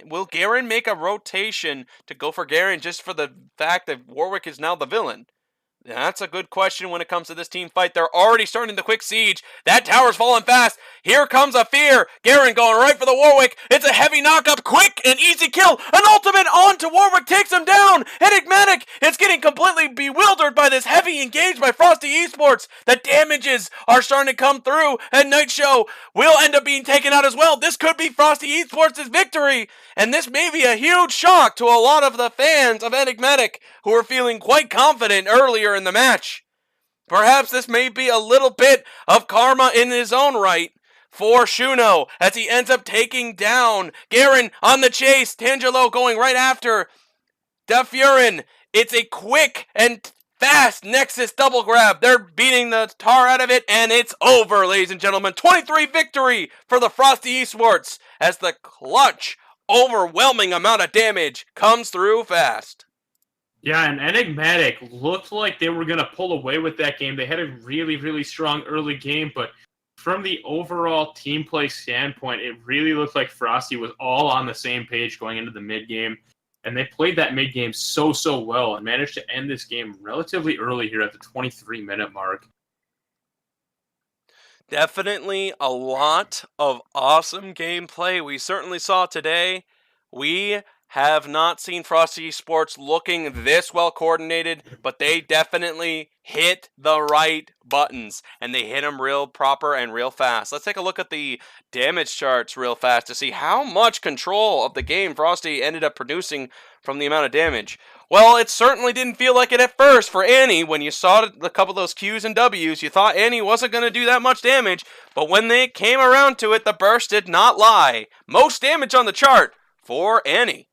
Will Garen make a rotation to go for Garen just for the fact that Warwick is now the villain? That's a good question when it comes to this team fight. They're already starting the quick siege. That tower's falling fast. Here comes a fear. Garen going right for the Warwick. It's a heavy knock-up. Quick and easy kill. An ultimate on to Warwick takes him down. Enigmatic is getting completely bewildered by this heavy engage by Frosty Esports. The damages are starting to come through, and Night Show will end up being taken out as well. This could be Frosty Esports' victory, and this may be a huge shock to a lot of the fans of Enigmatic who are feeling quite confident earlier in the match. Perhaps this may be a little bit of karma in his own right for Shuno as he ends up taking down Garen on the chase. Tangelo going right after Dafurin. It's a quick and fast Nexus double grab. They're beating the tar out of it, and it's over, ladies and gentlemen. 23 victory for the Frosty Esports as the clutch, overwhelming amount of damage comes through fast. Yeah, and Enigmatic looked like they were going to pull away with that game. They had a really, really strong early game, but from the overall team play standpoint, it really looked like Frosty was all on the same page going into the mid-game, and they played that mid-game so well and managed to end this game relatively early here at the 23-minute mark. Definitely a lot of awesome gameplay we certainly saw today. We have not seen Frosty Sports looking this well coordinated, but they definitely hit the right buttons, and they hit them real proper and real fast. Let's take a look at the damage charts real fast to see how much control of the game Frosty ended up producing from the amount of damage. Well, it certainly didn't feel like it at first for Annie. When you saw a couple of those Qs and Ws, you thought Annie wasn't going to do that much damage, but when they came around to it, the burst did not lie. Most damage on the chart for Annie.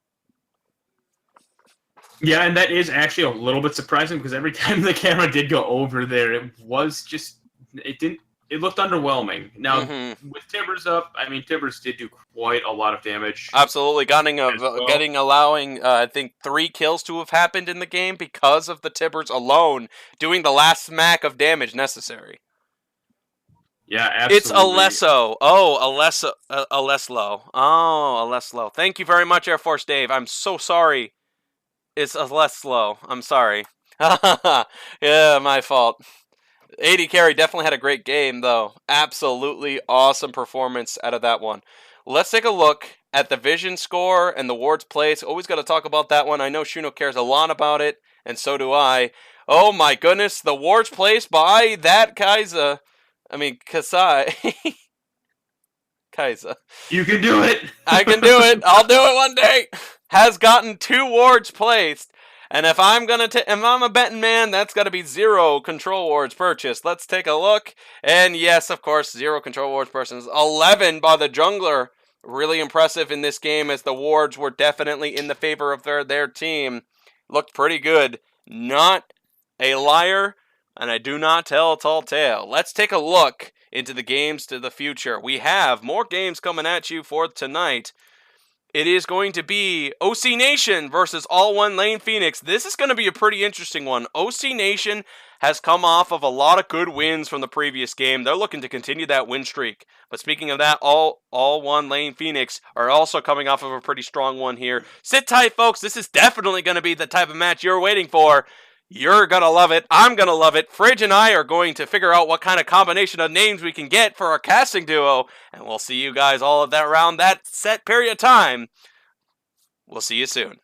Yeah, and that is actually a little bit surprising because every time the camera did go over there, it looked underwhelming. Now, with Tibbers up, I mean, Tibbers did do quite a lot of damage. Absolutely, allowing, I think, 3 kills to have happened in the game because of the Tibbers alone doing the last smack of damage necessary. Yeah, absolutely. It's Alesso. Alesslo. Alesslo. Thank you very much, Air Force Dave. I'm so sorry. It's less slow. I'm sorry. Yeah, my fault. AD Carry definitely had a great game, though. Absolutely awesome performance out of that one. Let's take a look at the Vision score and the Ward's place. Always got to talk about that one. I know Shuno cares a lot about it, and so do I. Oh my goodness, the Ward's place by that Kasai. Kaisa. You can do it. I can do it. I'll do it one day. Has gotten 2 wards placed, and if I'm a betting man, that's got to be 0 control wards purchased. Let's take a look, and yes, of course, 0 control wards purchased. 11 by the jungler. Really impressive in this game, as the wards were definitely in the favor of their team. Looked pretty good. Not a liar, and I do not tell a tall tale. Let's take a look into the games to the future. We have more games coming at you for tonight. It is going to be OC Nation versus All One Lane Phoenix. This is going to be a pretty interesting one. OC Nation has come off of a lot of good wins from the previous game. They're looking to continue that win streak. But speaking of that, All One Lane Phoenix are also coming off of a pretty strong one here. Sit tight, folks. This is definitely going to be the type of match you're waiting for. You're going to love it. I'm going to love it. Fridge and I are going to figure out what kind of combination of names we can get for our casting duo. And we'll see you guys all of that around that set period of time. We'll see you soon.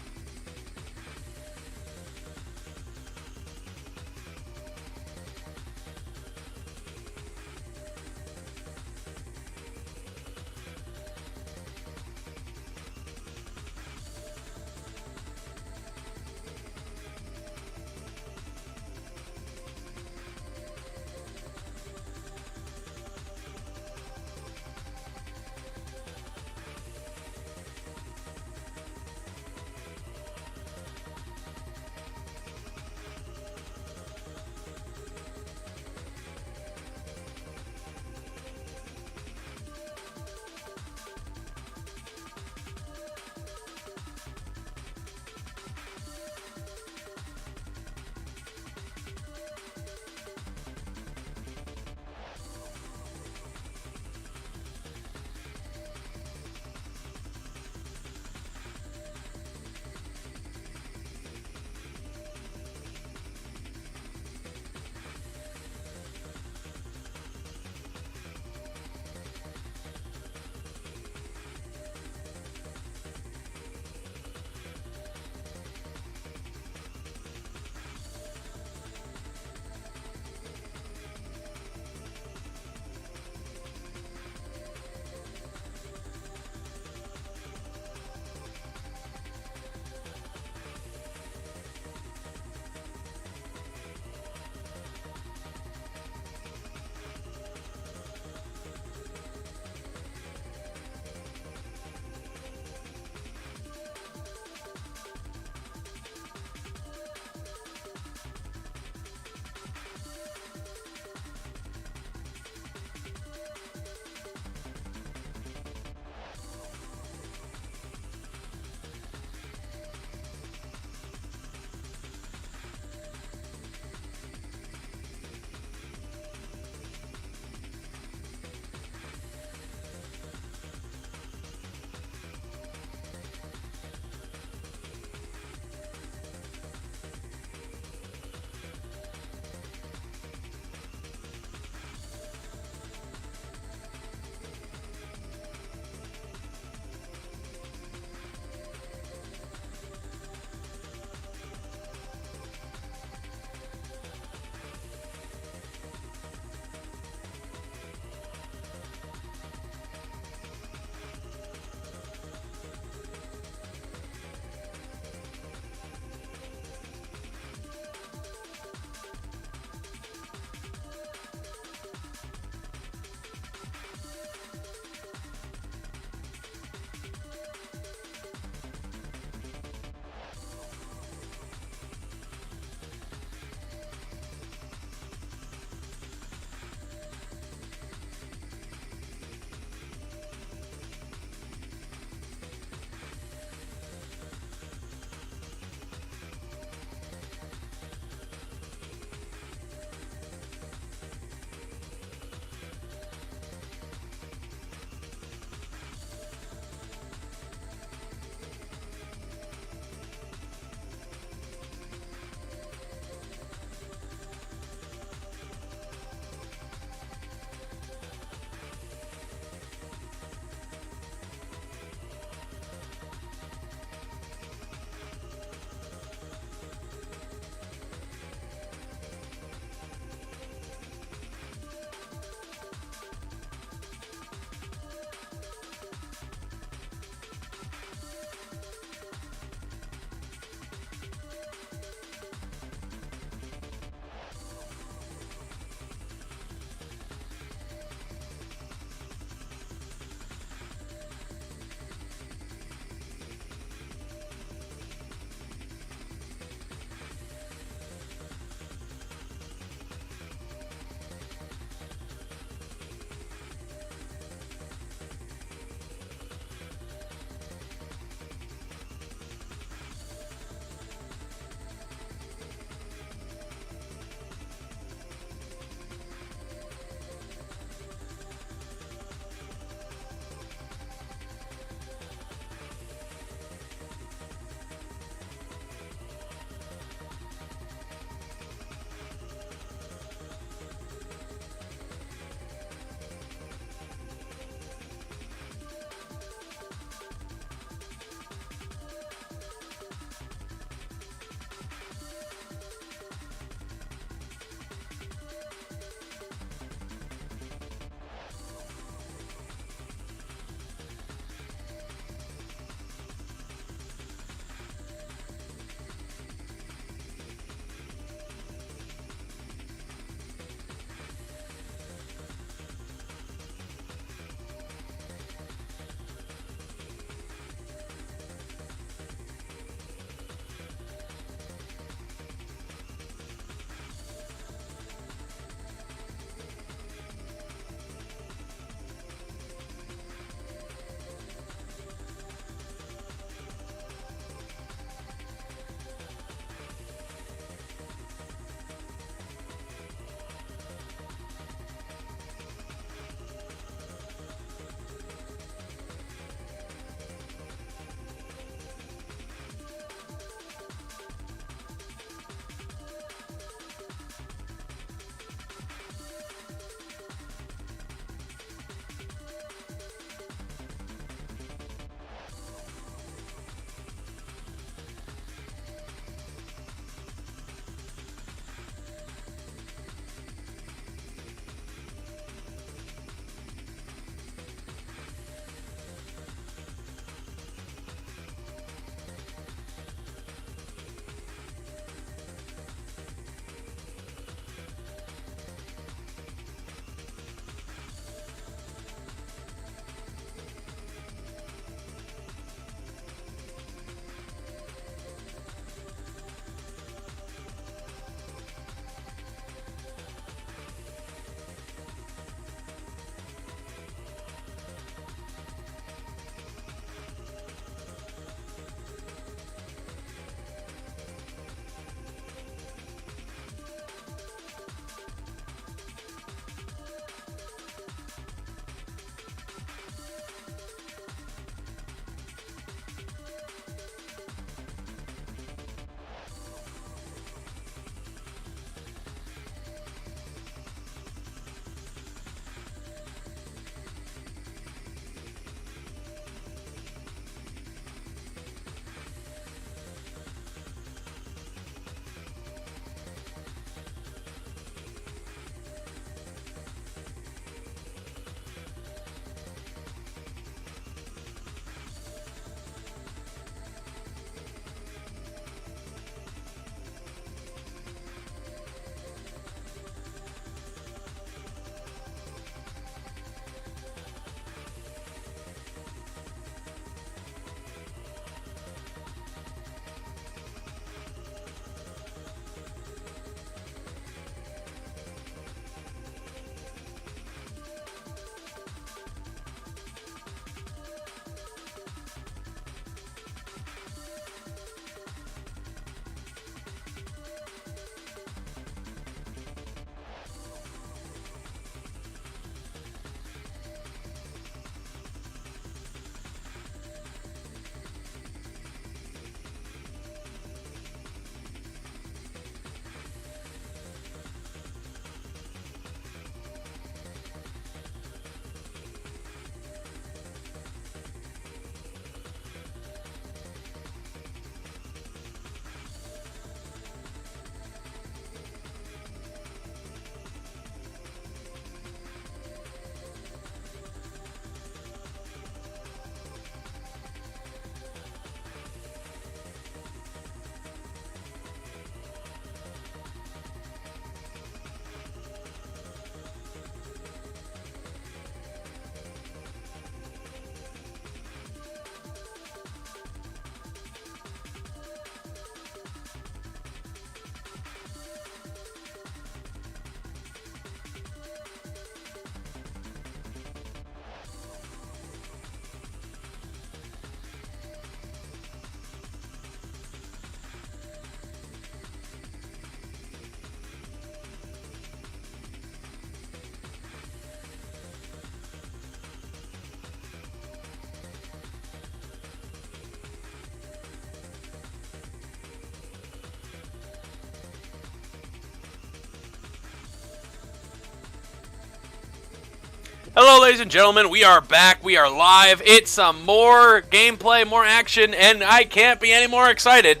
Hello, ladies and gentlemen. We are back. We are live. It's some more gameplay, more action, and I can't be any more excited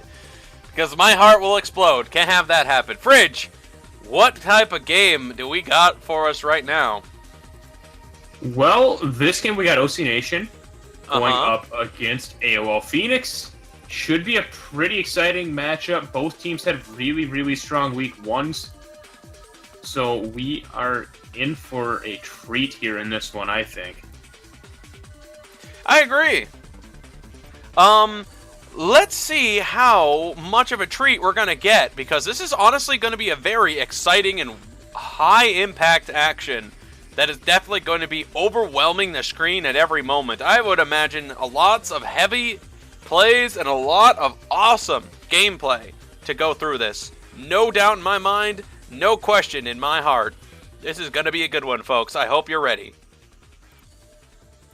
because my heart will explode. Can't have that happen. Fridge, what type of game do we got for us right now? Well, this game we got OC Nation going up against AOL Phoenix. Should be a pretty exciting matchup. Both teams had really, really strong week ones. So we are in for a treat here in this one, I think. I agree. Let's see how much of a treat we're going to get, because this is honestly going to be a very exciting and high-impact action that is definitely going to be overwhelming the screen at every moment. I would imagine lots of heavy plays and a lot of awesome gameplay to go through this. No doubt in my mind, no question in my heart. This is going to be a good one, folks. I hope you're ready.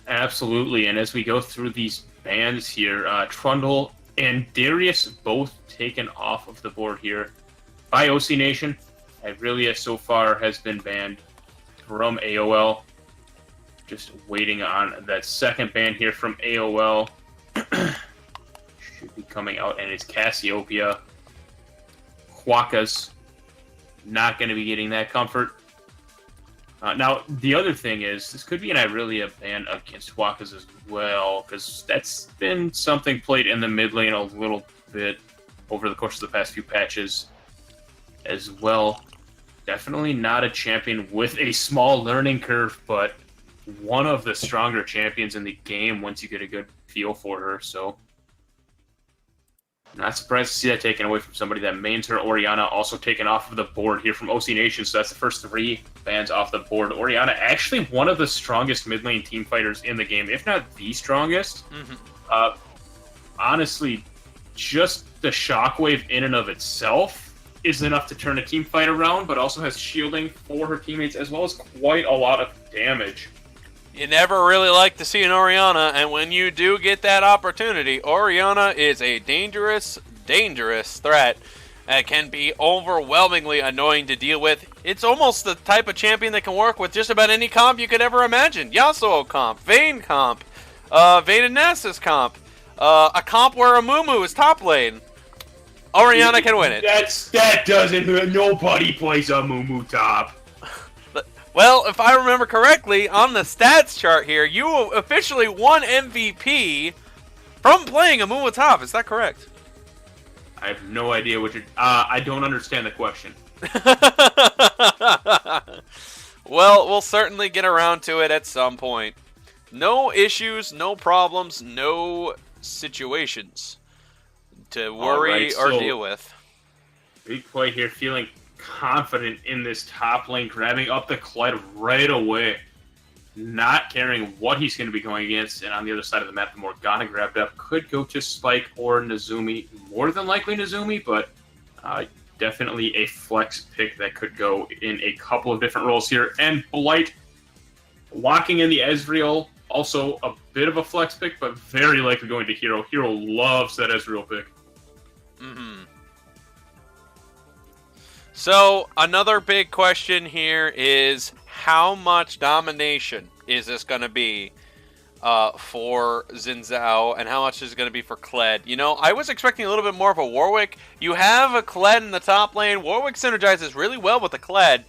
Absolutely, and as we go through these bans here, Trundle and Darius both taken off of the board here by OC Nation. Aurelia so far has been banned from AOL. Just waiting on that second ban here from AOL. Should be coming out, and it's Cassiopeia. Quokka's not going to be getting that comfort. Now, the other thing is, this could be an Aurelia ban against Quokka's as well, because that's been something played in the mid lane a little bit over the course of the past few patches as well. Definitely not a champion with a small learning curve, but one of the stronger champions in the game once you get a good feel for her, so not surprised to see that taken away from somebody that mains her. Orianna also taken off of the board here from OC Nation, so that's the first 3 bans off the board. Orianna, actually one of the strongest mid lane team fighters in the game, if not the strongest. Honestly, just the shockwave in and of itself is enough to turn a team fight around, but also has shielding for her teammates as well as quite a lot of damage. You never really like to see an Orianna, and when you do get that opportunity, Orianna is a dangerous, dangerous threat that can be overwhelmingly annoying to deal with. It's almost the type of champion that can work with just about any comp you could ever imagine. Yasuo comp, Vayne comp, Vayne and Nasus comp, a comp where Amumu is top lane. Orianna can win it. That doesn't hurt. Nobody plays Amumu top. Well, if I remember correctly, on the stats chart here, you officially won MVP from playing Amumu top. Is that correct? I have no idea what you're... I don't understand the question. Well, we'll certainly get around to it at some point. No issues, no problems, no situations to worry or deal with. Big play here, feeling confident in this top lane, grabbing up the Kled right away, not caring what he's going to be going against. And on the other side of the map, the Morgana grabbed up could go to Spike or Nezumi. More than likely Nezumi, but definitely a flex pick that could go in a couple of different roles here. And Blight locking in the Ezreal, also a bit of a flex pick, but very likely going to Hero. Hero loves that Ezreal pick. So, another big question here is, how much domination is this going to be for Xin Zhao, and how much is it going to be for Kled? You know, I was expecting a little bit more of a Warwick. You have a Kled in the top lane. Warwick synergizes really well with the Kled.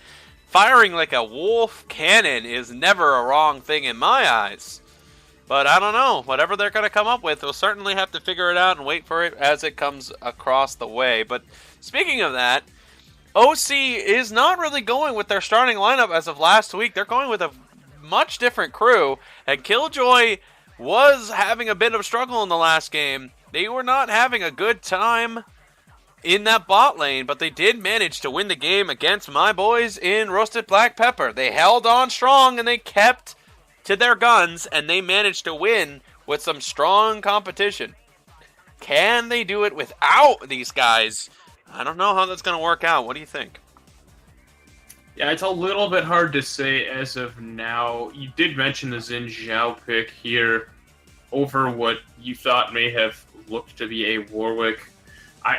Firing like a wolf cannon is never a wrong thing in my eyes. But I don't know. Whatever they're going to come up with, we'll certainly have to figure it out and wait for it as it comes across the way. But speaking of that, OC is not really going with their starting lineup as of last week. They're going with a much different crew, and Killjoy was having a bit of struggle in the last game. They were not having a good time in that bot lane, but they did manage to win the game against my boys in Roasted Black Pepper. They held on strong, and they kept to their guns, and they managed to win with some strong competition. Can they do it without these guys? I don't know how that's going to work out. What do you think? Yeah, it's a little bit hard to say as of now. You did mention the Xin Zhao pick here over what you thought may have looked to be a Warwick. I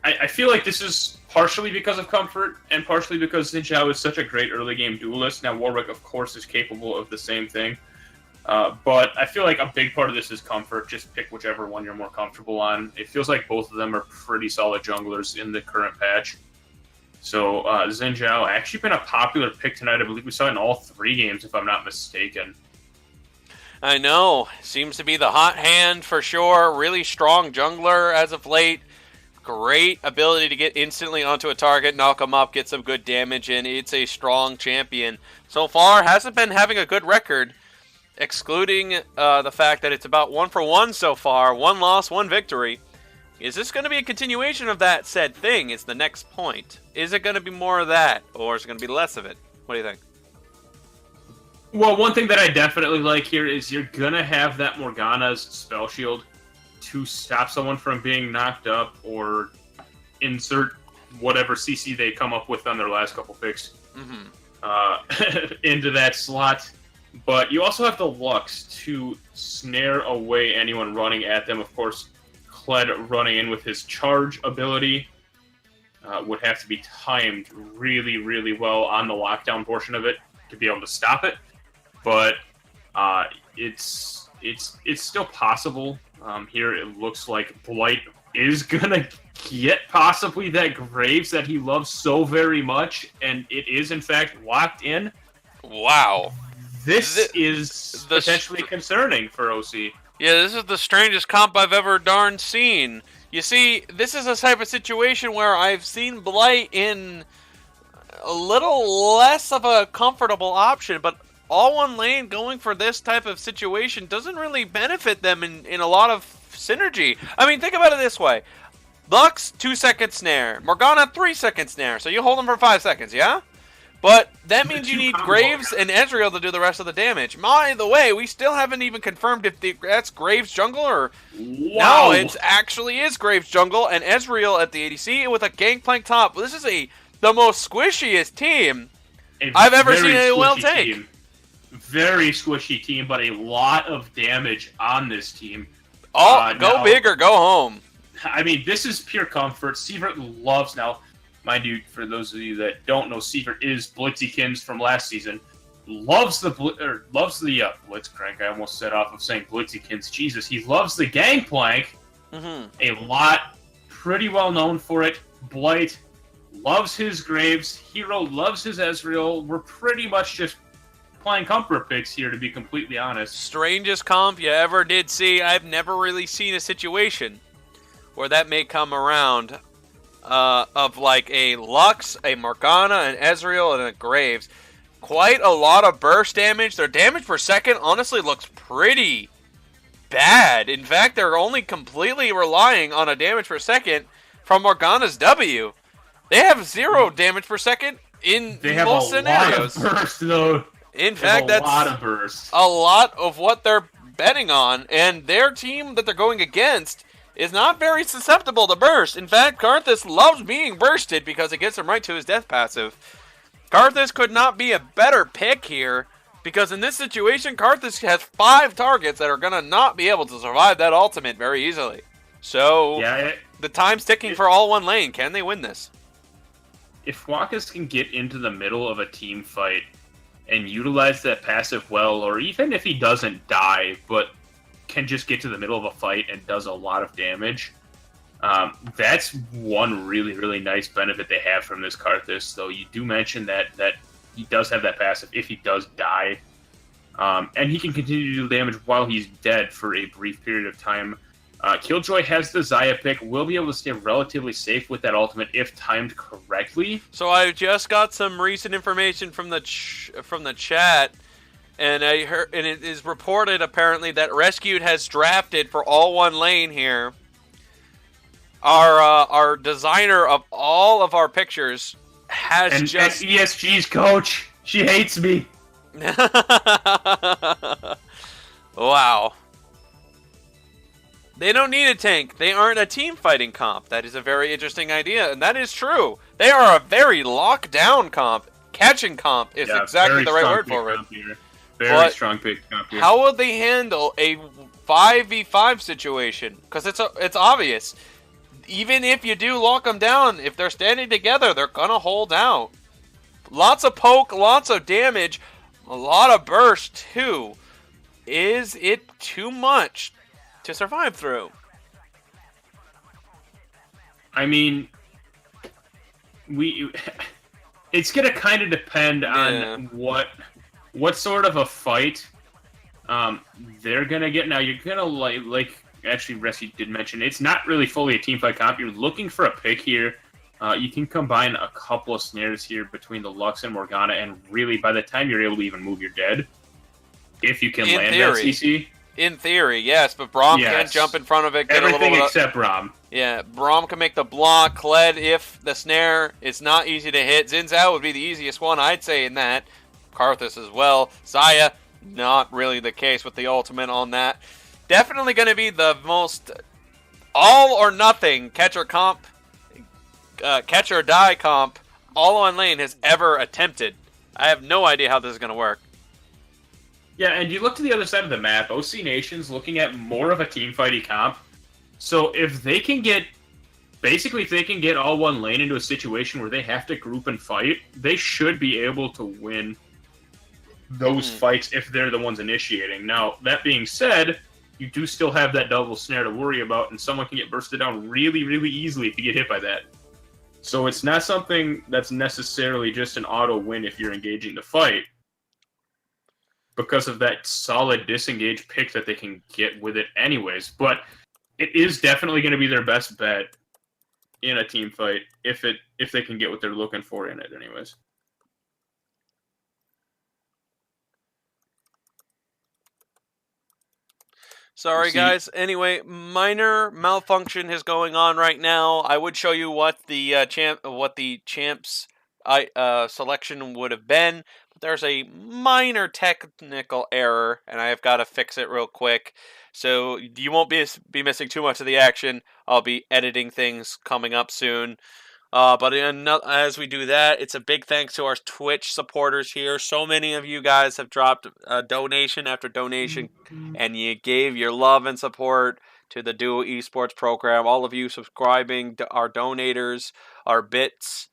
I feel like this is partially because of comfort and partially because Xin Zhao is such a great early game duelist. Now Warwick, of course, is capable of the same thing. But I feel like a big part of this is comfort. Just pick whichever one you're more comfortable on. It feels like both of them are pretty solid junglers in the current patch. So Xin Zhao actually been a popular pick tonight. I believe we saw it in all 3 games, if I'm not mistaken. I know. Seems to be the hot hand for sure. Really strong jungler as of late. Great ability to get instantly onto a target, knock him up, get some good damage in. It's a strong champion. So far, hasn't been having a good record, excluding the fact that it's about 1-for-1 so far. 1 loss, 1 victory. Is this going to be a continuation of that said thing is the next point. Is it going to be more of that, or is it going to be less of it? What do you think? Well, one thing that I definitely like here is you're going to have that Morgana's spell shield to stop someone from being knocked up or insert whatever CC they come up with on their last couple picks into that slot. But you also have the Lux to snare away anyone running at them. Of course, Kled running in with his charge ability would have to be timed really, really well on the lockdown portion of it to be able to stop it. But it's still possible. Here it looks like Blight is gonna get possibly that Graves that he loves so very much, and it is in fact locked in. Wow. This is potentially concerning for OC. Yeah, this is the strangest comp I've ever darn seen. You see, this is a type of situation where I've seen Blight in a little less of a comfortable option, but all one lane going for this type of situation doesn't really benefit them in a lot of synergy. I mean, think about it this way. Lux, 2-second snare. Morgana, 3-second snare. So you hold them for 5 seconds, yeah? But that means you need Graves and Ezreal to do the rest of the damage. By the way, we still haven't even confirmed if that's Graves jungle or... Wow. No, it actually is Graves jungle and Ezreal at the ADC with a Gangplank top. This is the most squishiest team I've ever seen AOL take. Team. Very squishy team, but a lot of damage on this team. Oh, go big or go home. I mean, this is pure comfort. Sievert loves now. Mind you, for those of you that don't know, Sievert is Blitzykins from last season. Loves the Blitzcrank. I almost set off of saying Blitzykins. Jesus, he loves the Gangplank. A lot. Pretty well known for it. Blight loves his Graves. Hero loves his Ezreal. We're pretty much just playing comfort picks here, to be completely honest. Strangest comp you ever did see. I've never really seen a situation where that may come around of like a Lux, a Morgana, an Ezreal, and a Graves. Quite a lot of burst damage. Their damage per second honestly looks pretty bad. In fact, they're only completely relying on a damage per second from Morgana's W. They have 0 damage per second in most scenarios. They have a lot of burst, though. In fact, that's a lot of what they're betting on, and their team that they're going against is not very susceptible to burst. In fact, Karthus loves being bursted because it gets him right to his death passive. Karthus could not be a better pick here, because in this situation, Karthus has 5 targets that are going to not be able to survive that ultimate very easily. So, the time's ticking for all one lane. Can they win this? If Wakas can get into the middle of a team fight and utilize that passive well, or even if he doesn't die, but can just get to the middle of a fight and does a lot of damage, that's one really, really nice benefit they have from this Karthus. Though you do mention that he does have that passive if he does die, and he can continue to do damage while he's dead for a brief period of time. Killjoy has the Xayah pick, will be able to stay relatively safe with that ultimate if timed correctly. So I just got some recent information from the chat, and I heard, and it is reported apparently that Rescued has drafted for all one lane here. Our designer of all of our pictures has and ESG's coach. She hates me. Wow. They don't need a tank. They aren't a team fighting comp. That is a very interesting idea, and that is true. They are a very locked down comp. Catching comp is exactly the right word for it. Very strong pick comp here. How would they handle a 5v5 situation? Because it's obvious. even if you do lock them down, if they're standing together, they're going to hold out. Lots of poke, lots of damage, a lot of burst, too. Is it too much to survive through? I mean, it's going to kind of depend on what sort of a fight they're going to get. Now, you're going to, like actually, Ressi did mention, it's not really fully a team fight comp. You're looking for a pick here. You can combine a couple of snares here between the Lux and Morgana, and really, by the time you're able to even move, you're dead. If you can land that CC. In theory, yes, but Braum can jump in front of it. Get Everything a little except Braum. Yeah, Braum can make the block. Kled, if the snare is not easy to hit. Xin Zhao would be the easiest one, I'd say, in that. Karthus as well. Zaya, not really the case with the ultimate on that. Definitely going to be the most all or nothing catch or die comp all on lane has ever attempted. I have no idea how this is going to work. Yeah, and you look to the other side of the map, OC Nation's looking at more of a teamfighty comp. So if they can get, basically if they can get all one lane into a situation where they have to group and fight, they should be able to win those fights if they're the ones initiating. Now, that being said, you do still have that double snare to worry about, and someone can get bursted down really, really easily if you get hit by that. So it's not something that's necessarily just an auto win if you're engaging the fight, because of that solid disengage pick that they can get with it anyways. But it is definitely going to be their best bet in a team fight if they can get what they're looking for in it anyways. Sorry, guys. Anyway, minor malfunction is going on right now. I would show you what the champs selection would have been, but there's a minor technical error, and I have got to fix it real quick. So you won't be missing too much of the action. I'll be editing things coming up soon. But as we do that, it's a big thanks to our Twitch supporters here. So many of you guys have dropped donation after donation, and you gave your love and support to the Duo Esports program. All of you subscribing, our donators, our bits,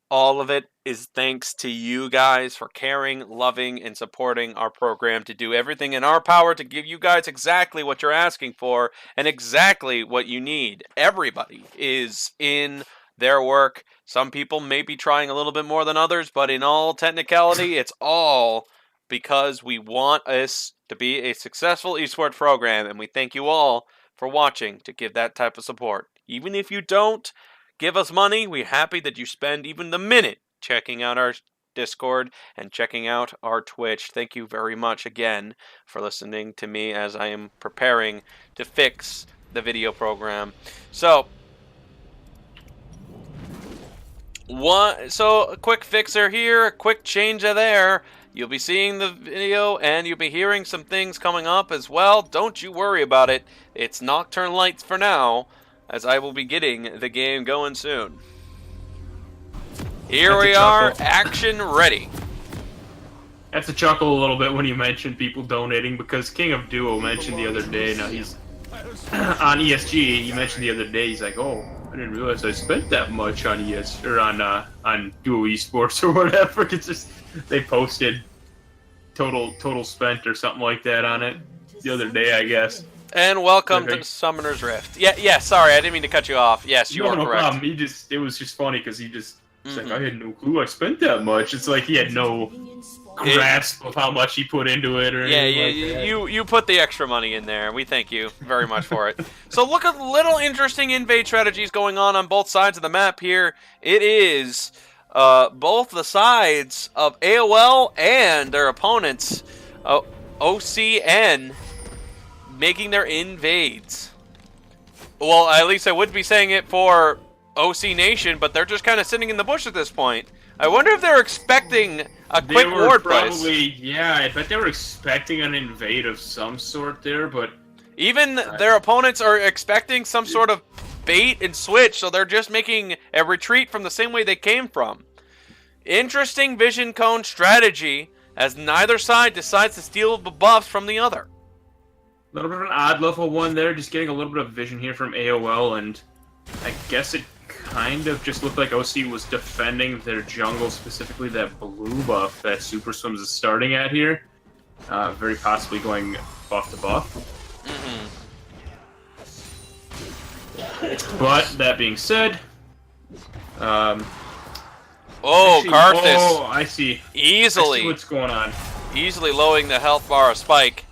all of it is thanks to you guys for caring, loving, and supporting our program to do everything in our power to give you guys exactly what you're asking for and exactly what you need. Everybody is in their work. Some people may be trying a little bit more than others, but in all technicality, it's all because we want us to be a successful esports program, and we thank you all for watching to give that type of support. Even if you don't give us money, we're happy that you spend even the minute checking out our Discord and checking out our Twitch. Thank you very much again for listening to me as I am preparing to fix the video program. So a quick fixer here, a quick change there. You'll be seeing the video and you'll be hearing some things coming up as well. Don't you worry about it. It's Nocturne Lights for now, as I will be getting the game going soon. Here we are, action ready. That's a chuckle a little bit when you mentioned people donating, because King of Duo mentioned the other day, now he's on ESG, he mentioned the other day, he's like, oh, I didn't realize I spent that much on on Duo Esports or whatever. It's just they posted total spent or something like that on it the other day, I guess. And welcome to Summoner's Rift. Yeah. Sorry, I didn't mean to cut you off. Yes, you are correct. No problem. It was just funny because he just like, I had no clue I spent that much. It's like he had no grasp of how much he put into it or anything like that. You put the extra money in there. We thank you very much for it. So look at little interesting invade strategies going on both sides of the map here. It is both the sides of AOL and their opponents, OCN, making their invades. Well, at least I would be saying it for OC Nation, but they're just kind of sitting in the bush at this point. I wonder if they're expecting a quick ward price. Yeah, I bet they were expecting an invade of some sort there, but even their opponents are expecting some sort of bait and switch, so they're just making a retreat from the same way they came from. Interesting vision cone strategy, as neither side decides to steal the buffs from the other. A little bit of an odd level one there, just getting a little bit of vision here from AOL, and I guess it kind of just looked like OC was defending their jungle, specifically that blue buff that Super Swims is starting at here. Very possibly going buff to buff. Mm-hmm. But that being said, oh, actually, Karthus. Oh, I see. Easily. I see what's going on. Easily lowering the health bar of Spike.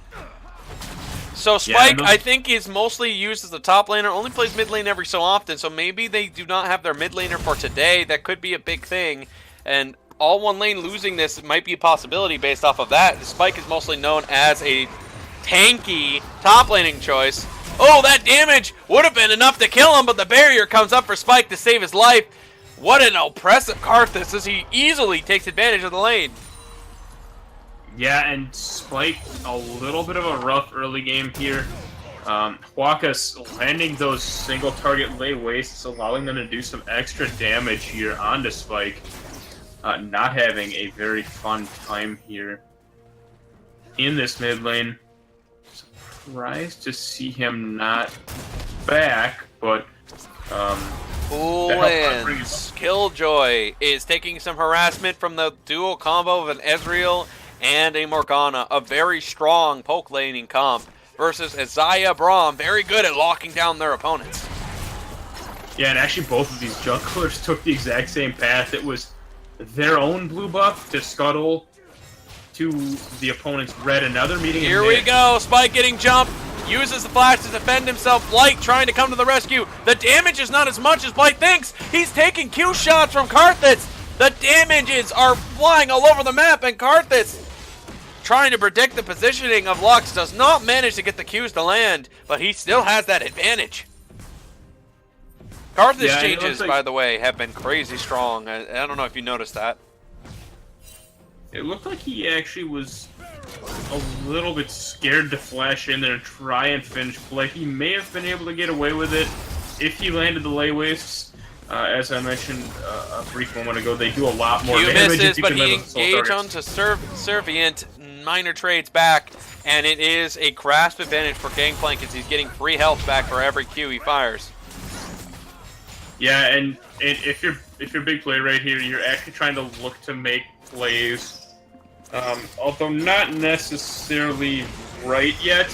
So Spike, I think, is mostly used as a top laner, only plays mid lane every so often, so maybe they do not have their mid laner for today. That could be a big thing, and all one lane losing this might be a possibility based off of that. Spike is mostly known as a tanky top laning choice. Oh, that damage would have been enough to kill him, but the barrier comes up for Spike to save his life. What an oppressive Karthus as he easily takes advantage of the lane. Yeah, and Spike, a little bit of a rough early game here. Huacas landing those single target lay wastes, allowing them to do some extra damage here onto Spike. Not having a very fun time here in this mid lane. Surprised to see him not back, but Lands. Killjoy is taking some harassment from the dual combo of an Ezreal and a Morgana, a very strong poke laning comp, versus Isaiah Braum, very good at locking down their opponents. Yeah, and actually both of these junglers took the exact same path. It was their own blue buff to scuttle to the opponent's red, another meeting. Here we go, Spike getting jumped, uses the flash to defend himself. Blight trying to come to the rescue. The damage is not as much as Blight thinks. He's taking Q shots from Karthus. The damages are flying all over the map, and Karthus, trying to predict the positioning of Lux, does not manage to get the Qs to land, but he still has that advantage. Karthus changes, by the way, have been crazy strong. I don't know if you noticed that. It looked like he actually was a little bit scared to flash in there and try and finish play. He may have been able to get away with it if he landed the lay wastes. As I mentioned a brief moment ago, they do a lot more damage. Misses, but he engaged onto Servient, minor trades back, and it is a grasp advantage for Gangplank as he's getting free health back for every Q he fires. Yeah, and if you're big play right here, you're actually trying to look to make plays. Although not necessarily right yet.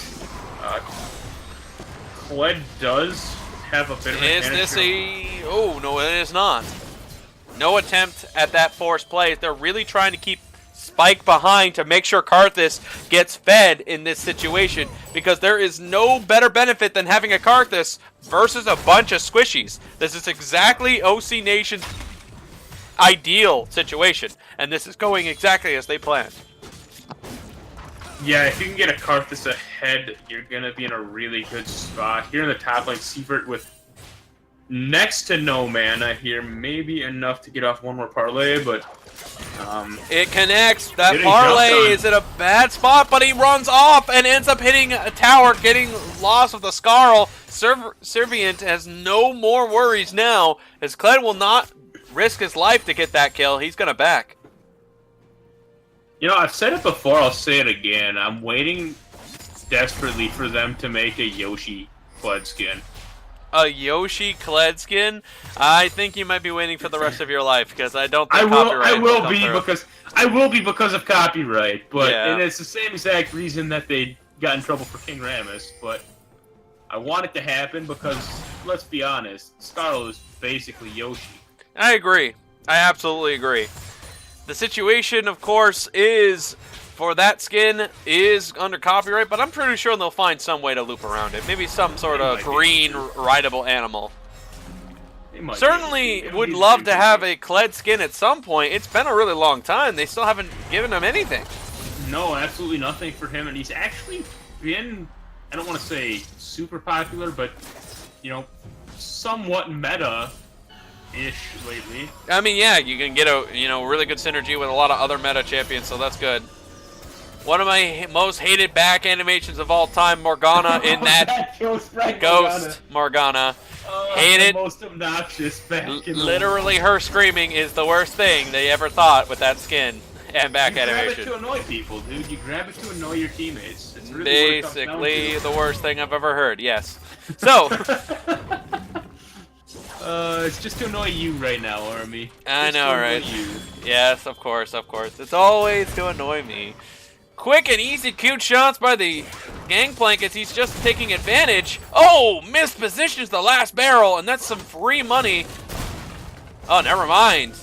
Kled does have a bit of an advantage. Is this a... Oh, no, it is not. No attempt at that forced play. They're really trying to keep Spike behind to make sure Karthus gets fed in this situation, because there is no better benefit than having a Karthus versus a bunch of squishies. This is exactly OC Nation's ideal situation, and this is going exactly as they planned. Yeah, if you can get a Karthus ahead, you're going to be in a really good spot. Here in the top lane, Sievert with next to no mana here, maybe enough to get off one more parlay, but... it connects. That parlay is in a bad spot, but he runs off and ends up hitting a tower, getting lost with a Scarl. Servient has no more worries now, as Kled will not risk his life to get that kill. He's going to back. You know, I've said it before, I'll say it again. I'm waiting desperately for them to make a Yoshi Kled skin. A Yoshi Kled skin? I think you might be waiting for the rest of your life, because I don't think copyright will come through. I will be because of copyright, but yeah. And it's the same exact reason that they got in trouble for King Rammus, but I want it to happen because, let's be honest, Scarl is basically Yoshi. I agree. I absolutely agree. The situation, of course, is for that skin is under copyright, but I'm pretty sure they'll find some way to loop around it. Maybe some sort of green rideable animal. Certainly would love to have a Kled skin at some point. It's been a really long time. They still haven't given him anything. No, absolutely nothing for him, and he's actually been, I don't want to say super popular, but, you know, somewhat meta-ish lately. I mean, yeah, you can get a really good synergy with a lot of other meta champions, so that's good. One of my most hated back animations of all time, Morgana in that Ghost Morgana. Hate it. Most obnoxious back in literally, her screaming is the worst thing they ever thought with that skin and back animation. You grab it to annoy people, dude. You grab it to annoy your teammates. It's really basically the worst thing I've ever heard. Yes. So. It's just to annoy you right now, Army. I Just know, to annoy right? You. Yes, of course, of course. It's always to annoy me. Quick and easy cute shots by the Gangplank as he's just taking advantage. Oh, mispositions the last barrel, and that's some free money. Oh, never mind.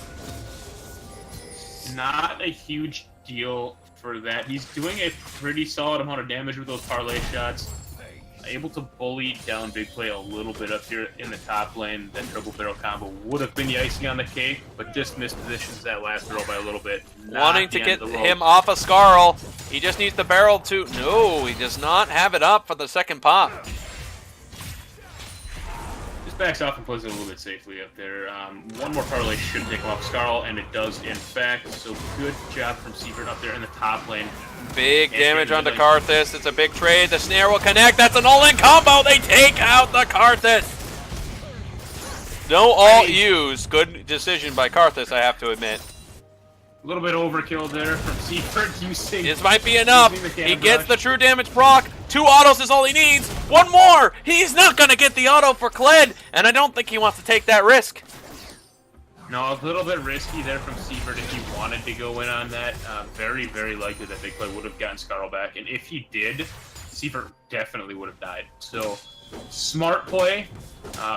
Not a huge deal for that. He's doing a pretty solid amount of damage with those parlay shots. Able to bully down Big Play a little bit up here in the top lane. That triple barrel combo would have been the icing on the cake, but just mispositions that last barrel by a little bit. Wanting to get him off of Scarl. He just needs the barrel to... No, he does not have it up for the second pop. Just backs off and plays it a little bit safely up there. One more parlay should take him off Scarl, and it does in fact. So good job from Seaford up there in the top lane. Big damage onto Karthus. It's a big trade. The snare will connect. That's an all-in combo. They take out the Karthus. No ult use. Good decision by Karthus, I have to admit. A little bit overkill there from Seaford using... This might be enough. He gets the true damage proc. 2 autos is all he needs. 1 more. He's not going to get the auto for Kled, and I don't think he wants to take that risk. No, a little bit risky there from Seaford if he wanted to go in on that. Very, very likely that Big Play would have gotten Scarl back. And if he did, Seaford definitely would have died. So, smart play.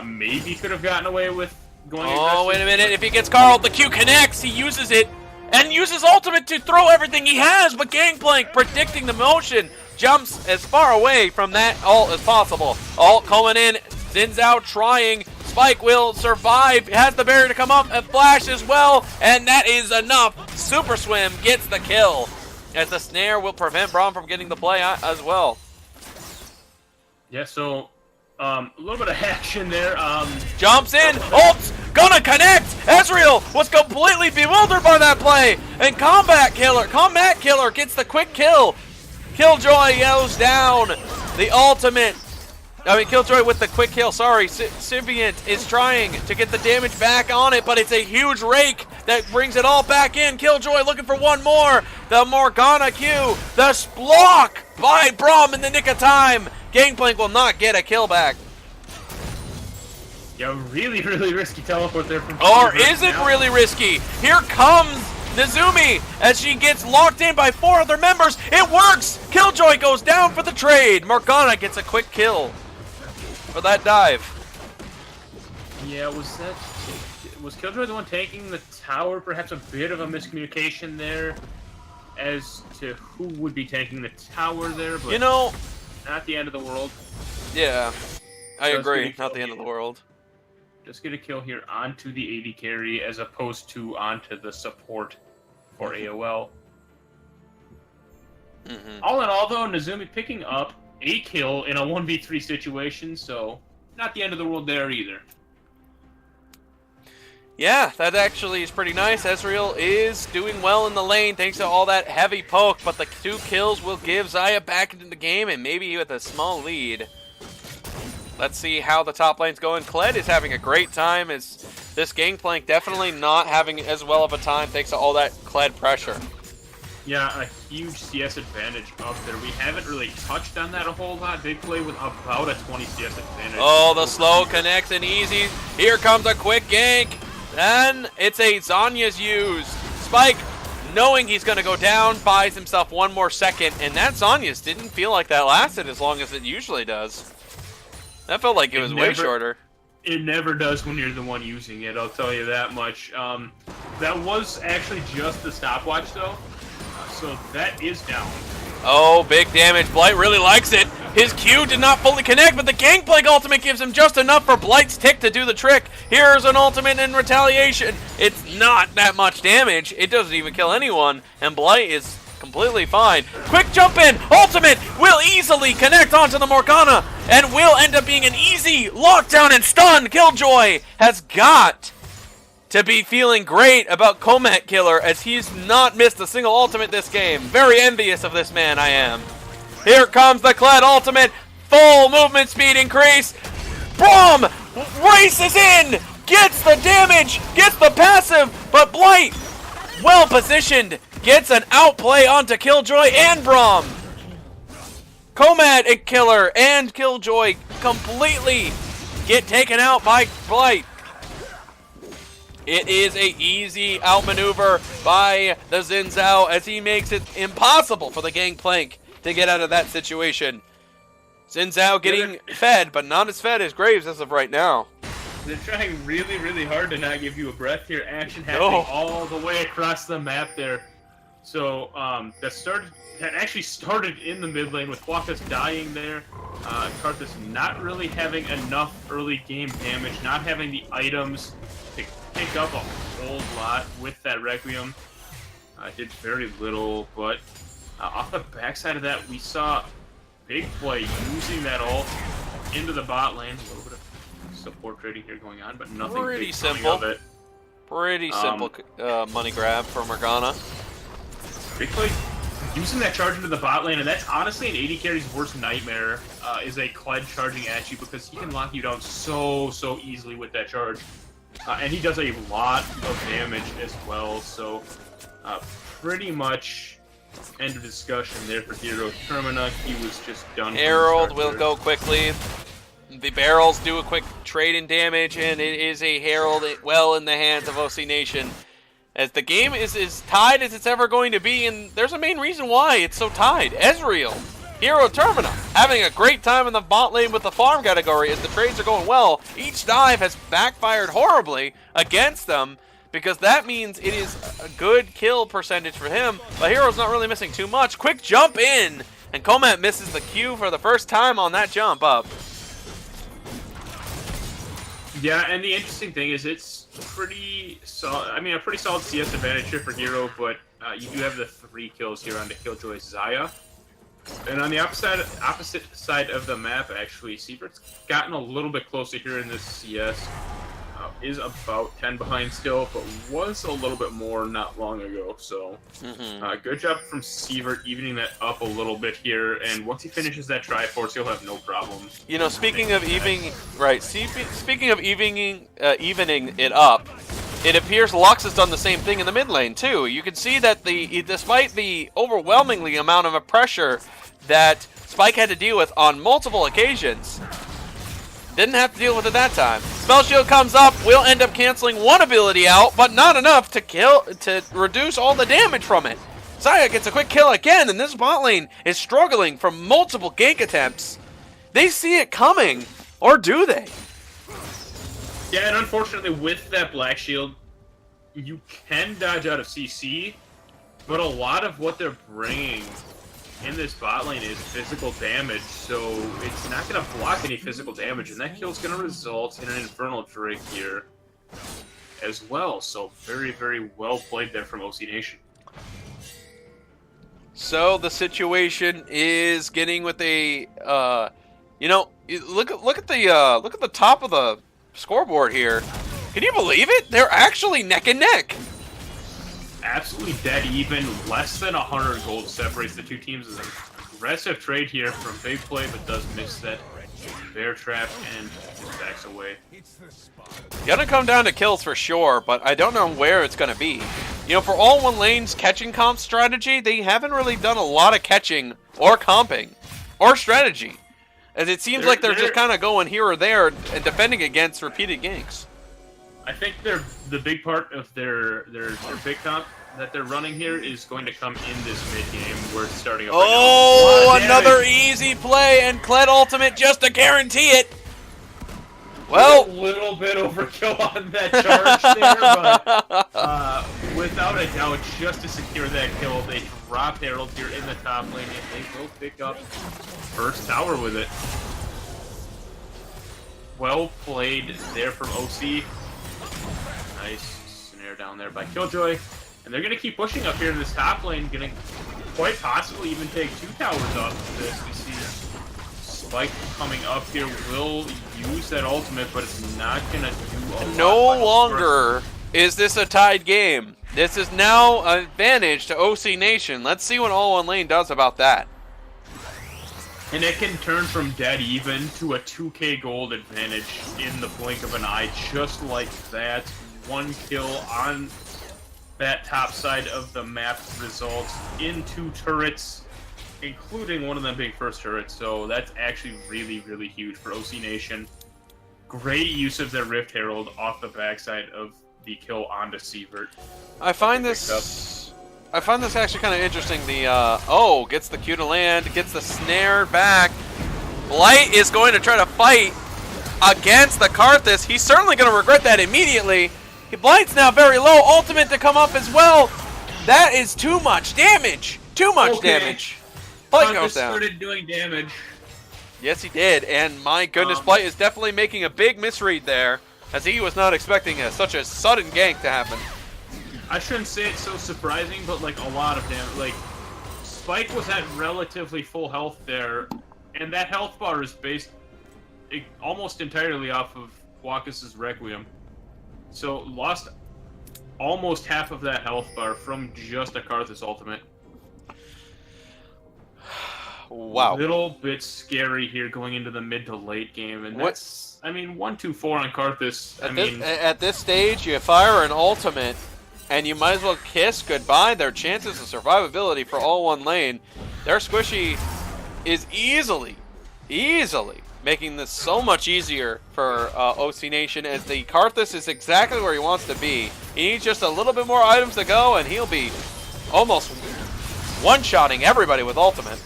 Maybe could have gotten away with going aggressive. Wait a minute. If he gets Scarl, the Q connects. He uses it and uses ultimate to throw everything he has. But Gangplank, predicting the motion, jumps as far away from that ult as possible. Ult coming in. Zin's out trying. Spike will survive, has the barrier to come up, and Flash as well, and that is enough. Super Swim gets the kill, as the snare will prevent Braum from getting the play as well. Yeah, so a little bit of action there. Jumps in, ult's gonna connect. Ezreal was completely bewildered by that play, and Combat Killer gets the quick kill. Killjoy yells down the ultimate. Killjoy with the quick kill, sorry. Symbiont is trying to get the damage back on it, but it's a huge rake that brings it all back in. Killjoy looking for one more. The Morgana Q. The Splock by Braum in the nick of time. Gangplank will not get a kill back. Yeah, really, really risky teleport there from... Or is it really risky? Here comes Nezumi as she gets locked in by 4 other members. It works! Killjoy goes down for the trade. Morgana gets a quick kill for that dive. Yeah, was Killjoy the one taking the tower? Perhaps a bit of a miscommunication there as to who would be taking the tower there, but not the end of the world. Yeah, I agree. Not the end of the world. Just get a kill here onto the AD carry as opposed to onto the support for AOL. All in all, though, Nezumi picking up a kill in a 1v3 situation, so not the end of the world there either. Yeah, that actually is pretty nice. Ezreal is doing well in the lane thanks to all that heavy poke, but the 2 kills will give Xayah back into the game and maybe with a small lead. Let's see how the top lane's going. Kled is having a great time as this Gangplank definitely not having as well of a time thanks to all that Kled pressure. Yeah, a huge CS advantage up there. We haven't really touched on that a whole lot. Big Play with about a 20 CS advantage. Oh, the slow connects and easy. Here comes a quick gank. And it's a Zanya's used. Spike, knowing he's going to go down, buys himself 1 more second. And that Zanya's didn't feel like that lasted as long as it usually does. That felt like it was way shorter. It never does when you're the one using it, I'll tell you that much. That was actually just the stopwatch, though. So that is down. Oh, big damage. Blight really likes it. His Q did not fully connect, but the Gangplank ultimate gives him just enough for Blight's tick to do the trick. Here's an ultimate in retaliation. It's not that much damage. It doesn't even kill anyone, and Blight is completely fine. Quick jump in. Ultimate will easily connect onto the Morgana, and will end up being an easy lockdown and stun. Killjoy has got to be feeling great about Combat Killer as he's not missed a single ultimate this game. Very envious of this man, I am. Here comes the Kled ultimate. Full movement speed increase. Braum races in. Gets the damage. Gets the passive. But Blight, well positioned, gets an outplay onto Killjoy and Braum. Combat Killer and Killjoy completely get taken out by Blight. It is a easy outmaneuver by the Xin Zhao as he makes it impossible for the Gangplank to get out of that situation. Xin Zhao getting fed, but not as fed as Graves as of right now. They're trying really, really hard to not give you a breath here. Action happening all the way across the map there. So that actually started in the mid lane with Huacas dying there. Karthus not really having enough early game damage, not having the items to pick up a whole lot with that Requiem. Did very little, but off the backside of that, we saw Big Play using that ult into the bot lane. A little bit of support trading here going on, but nothing pretty big simple. of it. Pretty simple money grab for Morgana. Big Play using that charge into the bot lane, and that's honestly an AD carry's worst nightmare, is a Kled charging at you, because he can lock you down so easily with that charge. And he does a lot of damage as well, so pretty much end of discussion there for Hero Termina. He was just done. Herald will go quickly. The barrels do a quick trade in damage, and it is a Herald well in the hands of OC Nation. As the game is as tied as it's ever going to be, and there's a main reason why it's so tied. Ezreal, Hero Termina, having a great time in the bot lane with the farm category as the trades are going well. Each dive has backfired horribly against them, because that means it is a good kill percentage for him, but Hero's not really missing too much. Quick jump in, and Komet misses the Q for the first time on that jump up. Yeah, and the interesting thing is it's pretty solid. I mean, a pretty solid CS advantage here for Hero, but you do have the 3 kills here on the Killjoy Xayah. And on the opposite side of the map, actually, Sievert's gotten a little bit closer here in this CS. Is about 10 behind still, but was a little bit more not long ago. So, good job from Sievert evening that up a little bit here. And once he finishes that Triforce, he'll have no problem. You know, speaking of evening, right? Speaking of evening it up, it appears Lux has done the same thing in the mid lane too. You can see that despite the overwhelmingly amount of pressure that Spike had to deal with on multiple occasions, didn't have to deal with it that time. Spell Shield comes up, will end up canceling one ability out, but not enough to reduce all the damage from it. Xayah gets a quick kill again, and this bot lane is struggling from multiple gank attempts. They see it coming, or do they? Yeah, and unfortunately with that Black Shield, you can dodge out of CC, but a lot of what they're bringing in this bot lane is physical damage, so it's not going to block any physical damage, and that kill is going to result in an Infernal Drake here as well. So very, very well played there from OC Nation. So the situation is getting with a, you know, look at the top of the scoreboard here. Can you believe it? They're actually neck and neck. Absolutely dead even. Less than 100 gold separates the two teams. Is an aggressive trade here from Big Play, but does miss that bear trap and just backs away. Gonna come down to kills for sure, but I don't know where it's gonna be. You know, for all one lane's catching comp strategy, they haven't really done a lot of catching or comping or strategy, as it seems like they're just kind of going here or there and defending against repeated ganks. I think the big part of their big comp that they're running here is going to come in this mid game. We're starting up. Oh, right now. Another easy play and Kled ultimate just to guarantee it. Well, a little bit overkill on that charge there, but without a doubt, just to secure that kill, they drop Herald here in the top lane, and they will pick up first tower with it. Well played there from OC. Nice snare down there by Killjoy. And they're going to keep pushing up here in this top lane, going to quite possibly even take 2 towers off of this. We see Spike coming up here, will use that ultimate, but it's not going to do a lot. No longer is this a tied game. This is now an advantage to OC Nation. Let's see what All One Lane does about that. And it can turn from dead even to a 2k gold advantage in the blink of an eye, just like that. 1 kill on that top side of the map results in 2 turrets, including one of them being first turret. So that's actually really, really huge for OC Nation. Great use of their Rift Herald off the backside of the kill onto Sievert. I find this actually kind of interesting. The gets the Q to land, gets the snare back. Blight is going to try to fight against the Karthus. He's certainly going to regret that immediately. Blight's now very low. Ultimate to come up as well. That is too much damage. Too much damage. Blight goes down. Started doing damage. Yes, he did. And my goodness, Blight is definitely making a big misread there, as he was not expecting such a sudden gank to happen. I shouldn't say it's so surprising, but like a lot of damage. Like Spike was at relatively full health there, and that health bar is based almost entirely off of Quackus's Requiem. So lost almost half of that health bar from just a Karthus ultimate. Wow. Little bit scary here going into the mid to late game, and that's, I mean, 1-2-4 on Karthus. At this stage, you fire an ultimate, and you might as well kiss goodbye their chances of survivability for all one lane. Their squishy is easily making this so much easier for OC Nation, as the Karthus is exactly where he wants to be. He needs just a little bit more items to go, and he'll be almost one-shotting everybody with ultimate.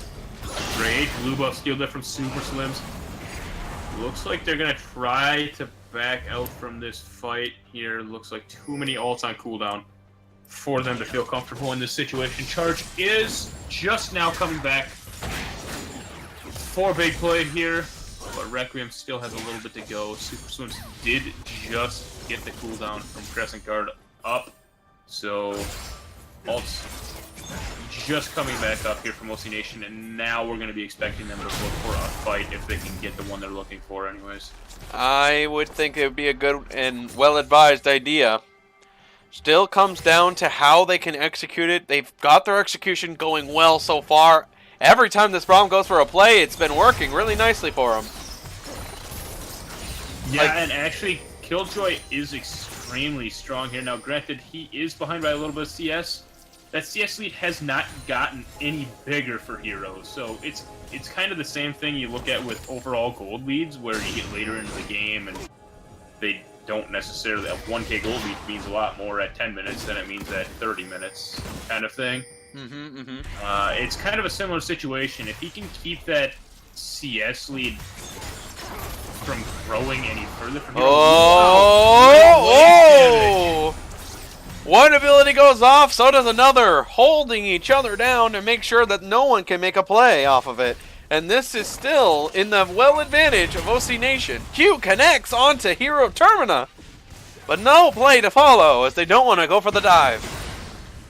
Great blue buff steal that from Super Slims. Looks like they're gonna try to back out from this fight here. Looks like too many ults on cooldown for them to feel comfortable in this situation. Charge is just now coming back for big play here, but Requiem still has a little bit to go. Super Swims did just get the cooldown from Crescent Guard up, so ults just coming back up here from OC Nation, and now we're going to be expecting them to look for a fight if they can get the one they're looking for anyways. I would think it would be a good and well-advised idea. Still comes down to how they can execute it. They've got their execution going well so far. Every time this Braum goes for a play, it's been working really nicely for him. Yeah, and actually, Killjoy is extremely strong here. Now, granted, he is behind by a little bit of CS. That CS lead has not gotten any bigger for heroes, so it's kind of the same thing you look at with overall gold leads, where you get later into the game and they don't necessarily... A 1k gold lead means a lot more at 10 minutes than it means at 30 minutes, kind of thing. It's kind of a similar situation. If he can keep that CS lead from growing any further from here... One ability goes off, so does another, holding each other down to make sure that no one can make a play off of it. And this is still in the well advantage of OC Nation. Q connects onto Hero Termina, but no play to follow as they don't want to go for the dive.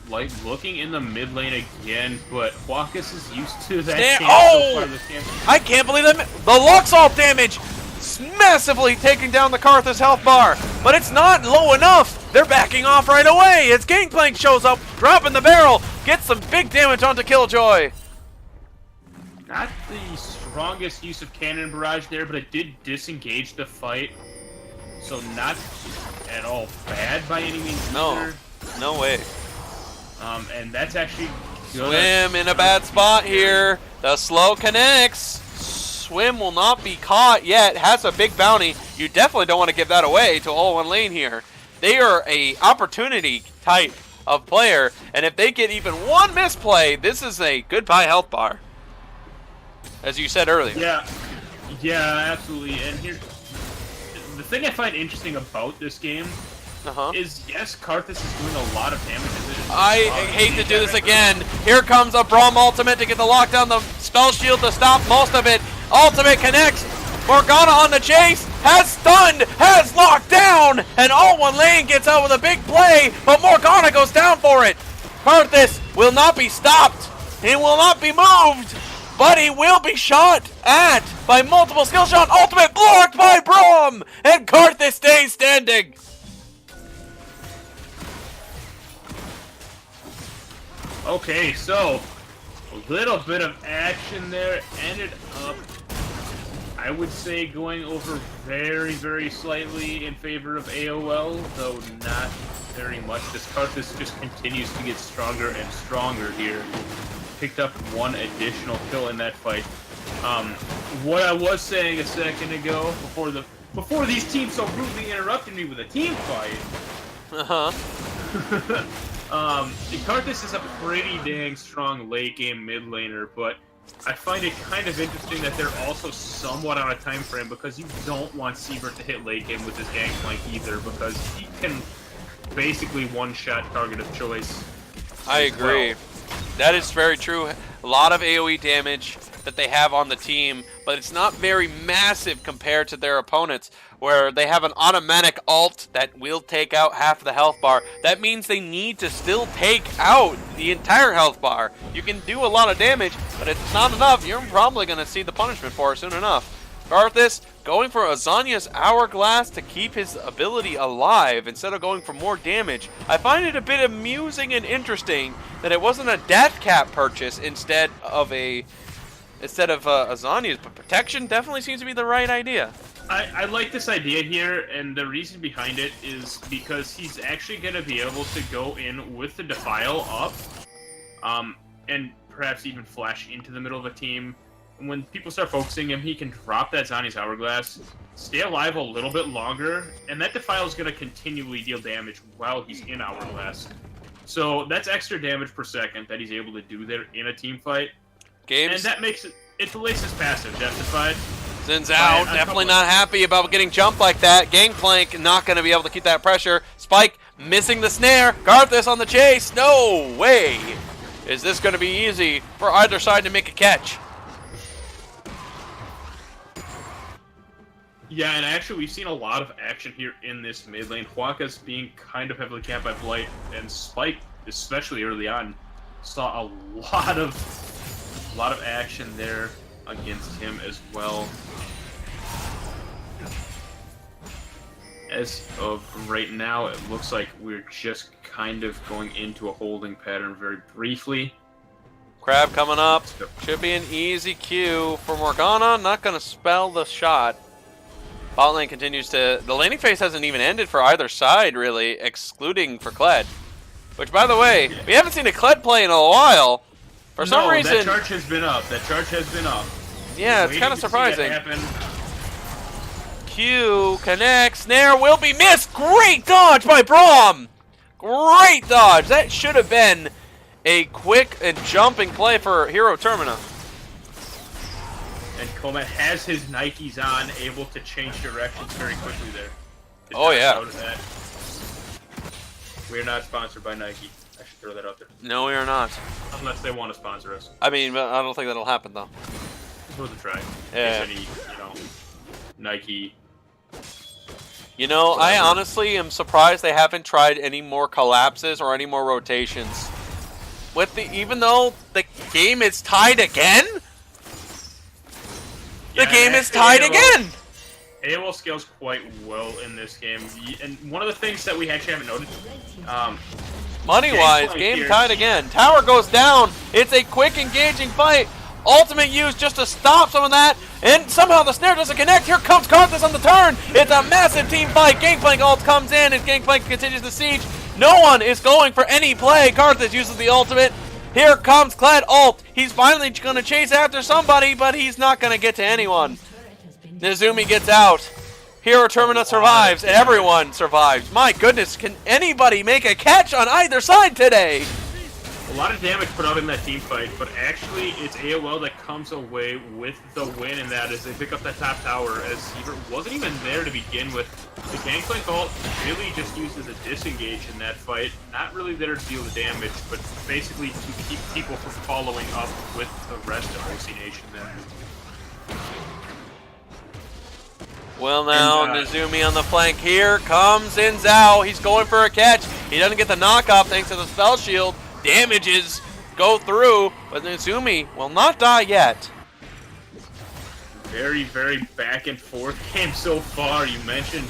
Like looking in the mid lane again, but Quackus is used to that. So far this game. I can't believe that. The Luxalt damage massively taking down the Karthus health bar, but it's not low enough. They're backing off right away as Gangplank shows up, dropping the barrel, gets some big damage onto Killjoy. Not the strongest use of Cannon Barrage there, but it did disengage the fight, so not at all bad by any means either. No way. And that's actually good. Swim in a bad spot here. The slow connects. Swim will not be caught yet. Has a big bounty. You definitely don't want to give that away to all one lane here. They are a opportunity type of player, and if they get even one misplay, this is a goodbye health bar, as you said earlier. Yeah, absolutely. And here, the thing I find interesting about this game is, yes, Karthus is doing a lot of damage. I hate to do this again. Here comes a Braum ultimate to get the lockdown, the spell shield to stop most of it. Ultimate connects. Morgana on the chase, has stunned, has locked down, and all one lane gets out with a big play, but Morgana goes down for it. Karthus will not be stopped. He will not be moved, but he will be shot at by multiple skill shot. Ultimate blocked by Braum, and Karthus stays standing. Okay, so a little bit of action there. Ended up, I would say, going over very, very slightly in favor of AOL, though not very much. This Karthus just continues to get stronger and stronger here. Picked up one additional kill in that fight. What I was saying a second ago, before these teams so rudely interrupted me with a team fight, Karthus is a pretty dang strong late game mid laner, but I find it kind of interesting that they're also somewhat on a time frame because you don't want Siebert to hit late game with his gangplank either, because he can basically one-shot target of choice. I agree. That is very true. A lot of AoE damage that they have on the team, but it's not very massive compared to their opponents, where they have an automatic ult that will take out half of the health bar. That means they need to still take out the entire health bar. You can do a lot of damage, but if it's not enough, you're probably going to see the punishment for it soon enough. Karthus going for Azania's Hourglass to keep his ability alive instead of going for more damage. I find it a bit amusing and interesting that it wasn't a death cap purchase instead of Azania's, but protection definitely seems to be the right idea. I like this idea here, and the reason behind it is because he's actually going to be able to go in with the Defile up, and perhaps even flash into the middle of a team. And when people start focusing him, he can drop that Zani's Hourglass, stay alive a little bit longer, and that Defile is going to continually deal damage while he's in Hourglass. So that's extra damage per second that he's able to do there in a team fight. And that makes it delays his passive, Justified. Xin Zhao definitely not happy about getting jumped like that. Gangplank not going to be able to keep that pressure. Spike missing the snare. Karthus on the chase. No way is this going to be easy for either side to make a catch. Yeah, and actually we've seen a lot of action here in this mid lane. Huaca's being kind of heavily camped by Blight, and Spike, especially early on, saw a lot of action there against him as well. As of right now, it looks like we're just kind of going into a holding pattern very briefly. Crab coming up. Should be an easy Q for Morgana. Not going to spell the shot. Bot lane continues to... The laning phase hasn't even ended for either side, really, excluding for Kled. Which, by the way, we haven't seen a Kled play in a while. For some reason... that charge has been up. That charge has been up. Yeah, it's kind of surprising. Q connects. Snare will be missed. Great dodge by Braum. Great dodge. That should have been a quick and jumping play for Hero Termina. And Comet has his Nikes on, able to change directions very quickly there. Oh, yeah. We're not sponsored by Nike. I should throw that out there. No, we are not. Unless they want to sponsor us. I mean, I don't think that'll happen, though. Worth a try. Yeah. Any, Nike. I honestly am surprised they haven't tried any more collapses or any more rotations. Even though the game is tied again? The game is tied again! AOL scales quite well in this game. And one of the things that we actually haven't noticed... money-wise, game tied again. Tower goes down. It's a quick, engaging fight. Ultimate used just to stop some of that. And somehow the snare doesn't connect. Here comes Karthus on the turn. It's a massive team fight. Gangplank ult comes in and Gangplank continues the siege. No one is going for any play. Karthus uses the ultimate. Here comes Kled ult. He's finally going to chase after somebody, but he's not going to get to anyone. Nezumi gets out. Hero Termina survives, and everyone survives. My goodness, can anybody make a catch on either side today? A lot of damage put out in that team fight, but actually it's AOL that comes away with the win in that as they pick up that top tower, as Siebert wasn't even there to begin with. The Gangplank ult really just used as a disengage in that fight, not really there to deal the damage, but basically to keep people from following up with the rest of OC Nation there. Well, now Nezumi on the flank. Here comes Xin Zhao. He's going for a catch. He doesn't get the knockoff thanks to the spell shield. Damages go through, but Nezumi will not die yet. Very, very back and forth game so far. You mentioned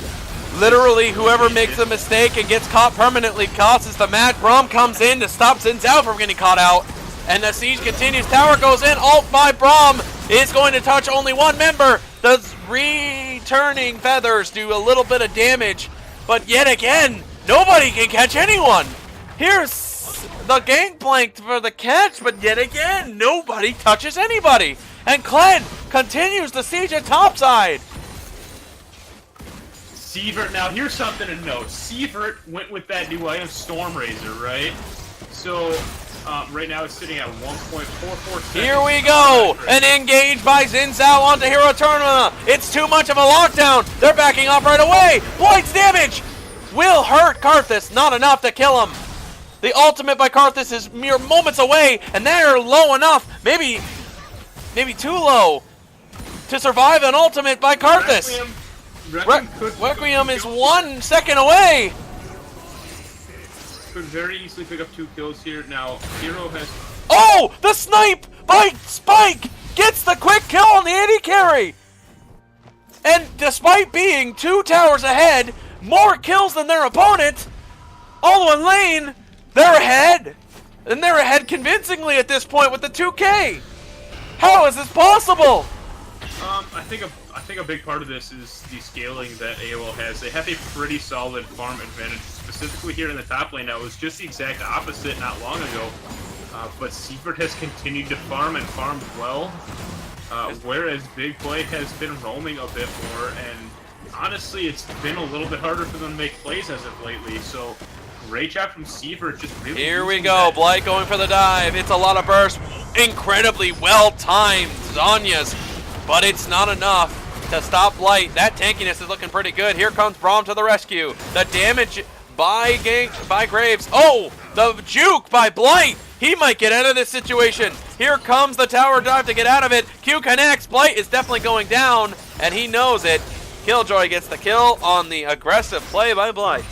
literally whoever makes a mistake and gets caught permanently causes the match. Braum comes in to stop Xin Zhao from getting caught out, and the siege continues. Tower goes in. Ult by Braum is going to touch only one member. The returning feathers do a little bit of damage, but yet again, nobody can catch anyone. Here's the Gangplank for the catch, but yet again, nobody touches anybody. And Kled continues the siege at topside. Sievert, now here's something to note. Sievert went with that new item, Storm Razor, right? So, right now it's sitting at 1.44 seconds. Here we go! An engage by Xin Zhao onto Hero Tournament. It's too much of a lockdown. They're backing off right away. Blight's damage will hurt Karthus, not enough to kill him. The ultimate by Karthus is mere moments away, and they're low enough, maybe too low, to survive an ultimate by Karthus. Requiem is 1 second away. Could very easily pick up 2 kills here. Now, Hero has... Oh! The snipe by Spike gets the quick kill on the AD carry! And despite being 2 towers ahead, more kills than their opponent, all in lane, they're ahead. And they're ahead convincingly at this point with the 2K. How is this possible? I think a big part of this is the scaling that AOL has. They have a pretty solid farm advantage, specifically here in the top lane. Now, it was just the exact opposite not long ago, but Sievert has continued to farm and farmed well, whereas Big Play has been roaming a bit more, and honestly, it's been a little bit harder for them to make plays as of lately, so great job from Sievert, just really... Here we go, Blight going for the dive. It's a lot of burst, incredibly well-timed Zanya's, but it's not enough to stop Blight. That tankiness is looking pretty good. Here comes Braum to the rescue. The damage by Graves. Oh, the juke by Blight. He might get out of this situation. Here comes the tower dive to get out of it. Q connects. Blight is definitely going down, and he knows it. Killjoy gets the kill on the aggressive play by Blight.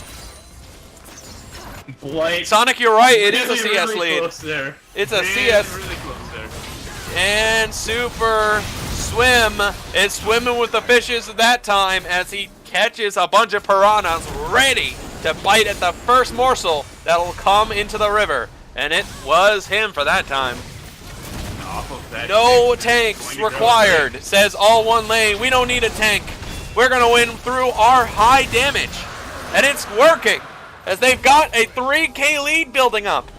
Sonic, you're right. It is a CS really lead. Close there. It's a CS. Really close there. And Super Swim is swimming with the fishes that time as he catches a bunch of piranhas ready to bite at the first morsel that'll come into the river. And it was him for that time. Off of that no tanks required, says all one lane. We don't need a tank. We're going to win through our high damage. And it's working as they've got a 3K lead building up.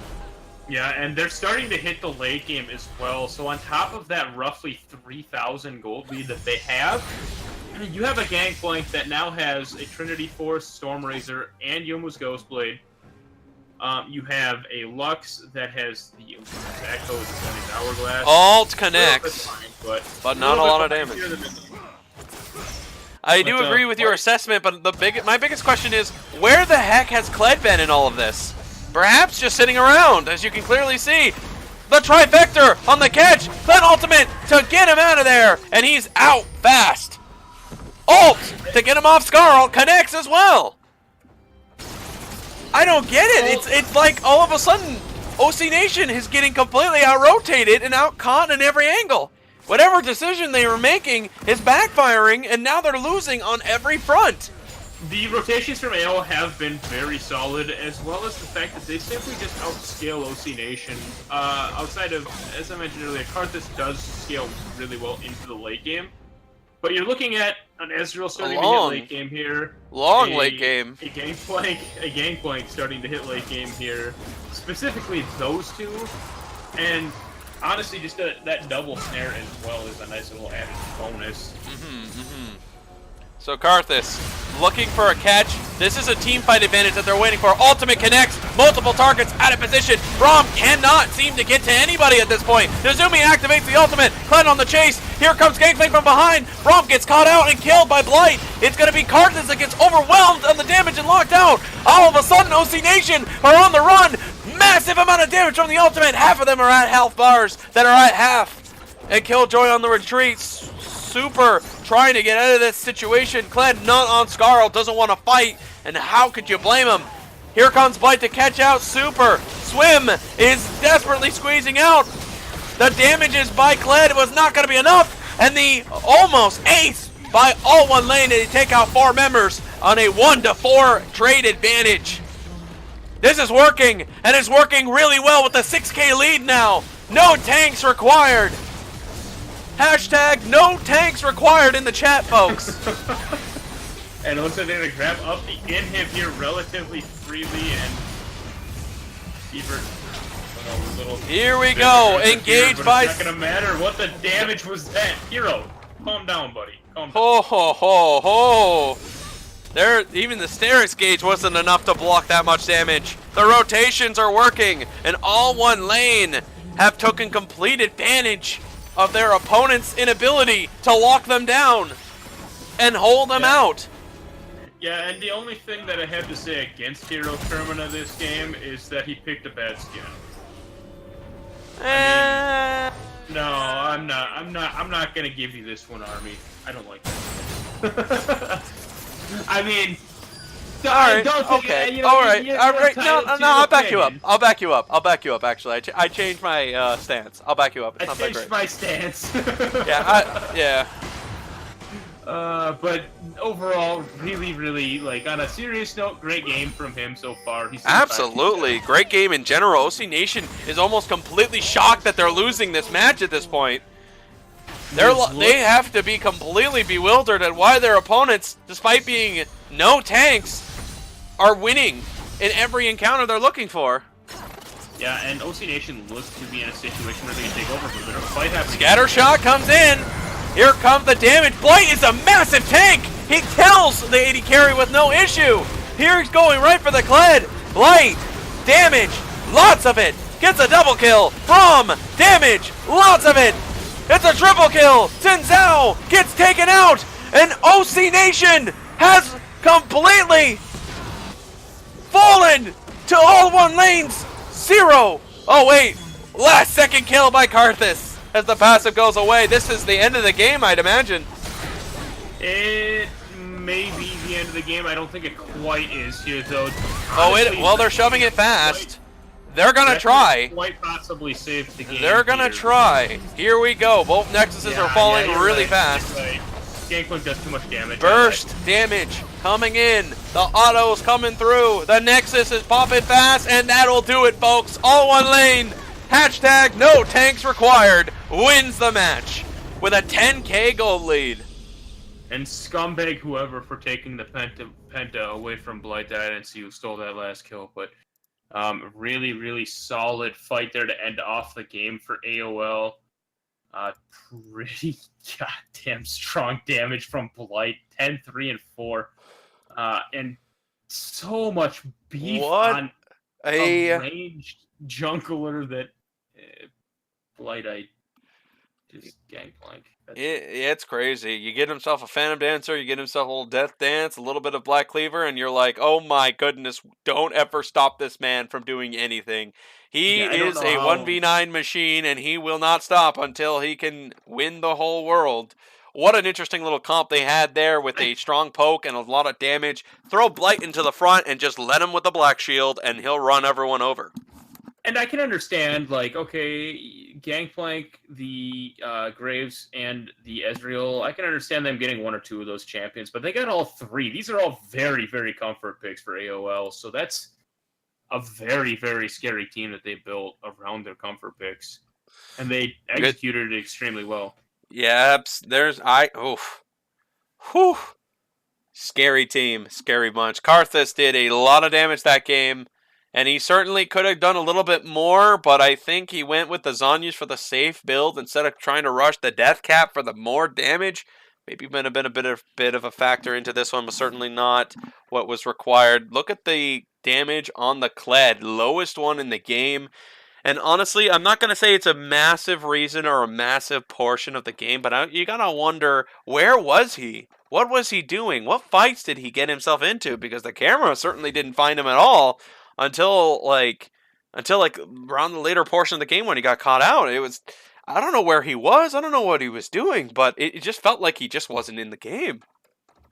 Yeah, and they're starting to hit the late game as well. So on top of that roughly 3,000 gold lead that they have, you have a Gangplank that now has a Trinity Force, Storm Razor, and Youmuu's Ghostblade. You have a Lux that has the Echo's Hourglass. Alt connects, fine, but not a lot of damage. I do agree with your assessment, but my biggest question is, where the heck has Kled been in all of this? Perhaps just sitting around, as you can clearly see. The trifecta on the catch, that ultimate to get him out of there, and he's out fast. Ult to get him off Skarl connects as well. I don't get it. It's like all of a sudden, OC Nation is getting completely out-rotated and out-caught in every angle. Whatever decision they were making is backfiring, and now they're losing on every front. The rotations from AOL have been very solid, as well as the fact that they simply just outscale OC Nation. Outside of, as I mentioned earlier, Karthus does scale really well into the late game. But you're looking at an Ezreal starting to hit late game here. Late game. A Gangplank starting to hit late game here. Specifically those two. And honestly, just that double snare as well is a nice little added bonus. So Karthus looking for a catch. This is a team fight advantage that they're waiting for. Ultimate connects, multiple targets out of position. Braum cannot seem to get to anybody at this point. Nezumi activates the ultimate. Kled on the chase. Here comes Gangplank from behind. Braum gets caught out and killed by Blight. It's going to be Karthus that gets overwhelmed on the damage and locked out. All of a sudden, OC Nation are on the run. Massive amount of damage from the ultimate. Half of them are at health bars that are at half. And Killjoy on the retreat. Super trying to get out of this situation. Kled not on Skarl, doesn't want to fight, and how could you blame him? Here comes Blight to catch out Super. Swim is desperately squeezing out. The damages by Kled was not going to be enough, and the almost ace by all one lane to take out 4 members on a 1-4 trade advantage. This is working, and it's working really well with the 6K lead now. No tanks required. Hashtag no tanks required in the chat, folks. And it looks like they're going to grab up the inhib here relatively freely, and Sievert. Here we go. Engaged by... It's not going to matter what the damage was that. Hero, calm down, buddy. Calm down. Ho, ho, ho, ho. Even the Steris gauge wasn't enough to block that much damage. The rotations are working, and all one lane have taken complete advantage of their opponent's inability to lock them down and hold them out. Yeah, and the only thing that I have to say against Hero Termina this game is that he picked a bad skin. No, I'm not gonna give you this one, Army. I don't like that. I mean, alright, okay, alright. No, I'll back you up. I'll back you up, actually. I changed my stance. I'll back you up. It's not that great. My stance. Yeah. But overall, really, like, on a serious note, great game from him so far. Absolutely. Great game in general. OC Nation is almost completely shocked that they're losing this match at this point. They have to be completely bewildered at why their opponents, despite being no tanks, are winning in every encounter they're looking for. Yeah, and OC Nation looks to be in a situation where they can take over for their fight happening. Scatter shot comes in. Here comes the damage. Blight is a massive tank. He kills the 80 carry with no issue. Here he's going right for the Kled. Blight, damage, lots of it. Gets a double kill. From damage, lots of it. It's a triple kill. Tenzao gets taken out. And OC Nation has completely fallen to all one lanes. 0. Oh, wait. Last second kill by Karthus as the passive goes away. This is the end of the game, I'd imagine. It may be the end of the game. I don't think it quite is here, though. Honestly, well, they're shoving it fast. They're gonna try. Quite possibly saved the game. They're gonna try. Here we go. Both Nexuses are falling really fast. Gangplank does too much damage. Burst damage coming in. The auto's coming through. The Nexus is popping fast, and that'll do it, folks. All one lane. Hashtag no tanks required wins the match with a 10k gold lead. And scumbag whoever for taking the Penta away from Blight. I didn't see who stole that last kill, but really solid fight there to end off the game for AOL. Pretty goddamn strong damage from Blight. 10, 3, and 4. And so much beef on a ranged jungler that Blight, I just Gangplank. It's crazy. You get himself a Phantom Dancer, you get himself a little Death Dance, a little bit of Black Cleaver, and you're like, oh my goodness, don't ever stop this man from doing anything. He is a 1v9 machine, and he will not stop until he can win the whole world. What an interesting little comp they had there with a strong poke and a lot of damage. Throw Blight into the front and just let him with the Black Shield, and he'll run everyone over. And I can understand, like, okay, Gangplank, the Graves, and the Ezreal, I can understand them getting 1 or 2 of those champions, but they got all 3. These are all very comfort picks for AOL, so that's a very scary team that they built around their comfort picks. And they executed it extremely well. Yep, scary team, scary bunch. Karthus did a lot of damage that game. And he certainly could have done a little bit more, but I think he went with the Zhonya's for the safe build instead of trying to rush the death cap for the more damage. Maybe been a bit of a factor into this one, but certainly not what was required. Look at the damage on the Kled, lowest one in the game. And honestly, I'm not going to say it's a massive reason or a massive portion of the game, but you got to wonder, where was he? What was he doing? What fights did he get himself into? Because the camera certainly didn't find him at all. Until around the later portion of the game when he got caught out. I don't know where he was. I don't know what he was doing, but it just felt like he just wasn't in the game.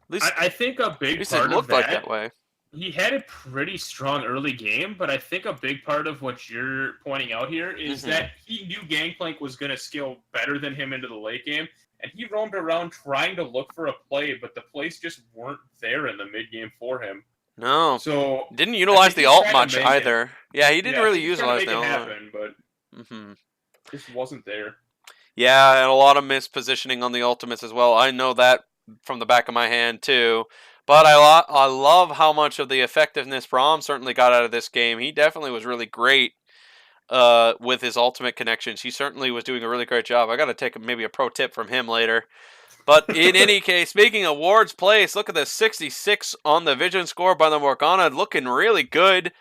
At least I think a big part it looked of like that way. He had a pretty strong early game, but I think a big part of what you're pointing out here is that he knew Gangplank was going to skill better than him into the late game, and he roamed around trying to look for a play, but the plays just weren't there in the mid game for him. No. So didn't utilize the ult much either. Yeah, he didn't really utilize the ult. But just wasn't there. Yeah, and a lot of mispositioning on the ultimates as well. I know that from the back of my hand too. But I love how much of the effectiveness Braum certainly got out of this game. He definitely was really great with his ultimate connections. He certainly was doing a really great job. I got to take maybe a pro tip from him later. But in any case, speaking of Ward's place, look at the 66 on the vision score by the Morgana, looking really good.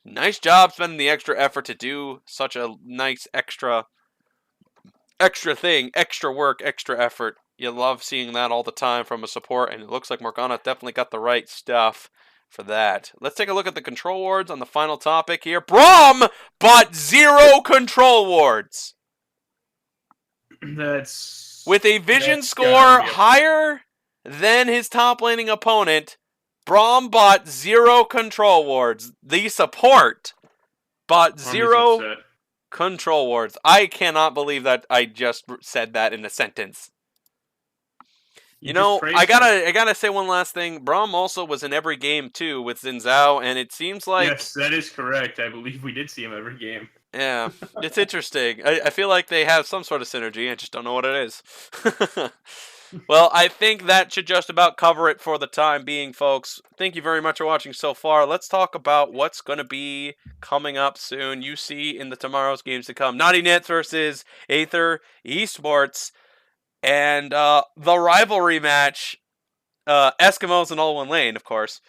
Nice job spending the extra effort to do such a nice extra thing, extra work, extra effort. You love seeing that all the time from a support, and it looks like Morgana definitely got the right stuff for that. Let's take a look at the control wards on the final topic here. Braum bought 0 control wards. With a vision score higher than his top laning opponent, Braum bought 0 control wards. The support bought 0 control wards. I cannot believe that I just said that in a sentence. You know, I gotta say one last thing. Braum also was in every game too with Xin Zhao, and it seems like yes, that is correct. I believe we did see him every game. Yeah, it's interesting. I feel like they have some sort of synergy. I just don't know what it is. Well, I think that should just about cover it for the time being, folks. Thank you very much for watching so far. Let's talk about what's going to be coming up soon. You see in the tomorrow's games to come. Naughty Nets versus Aether Esports. And the rivalry match, Eskimos in all one lane, of course,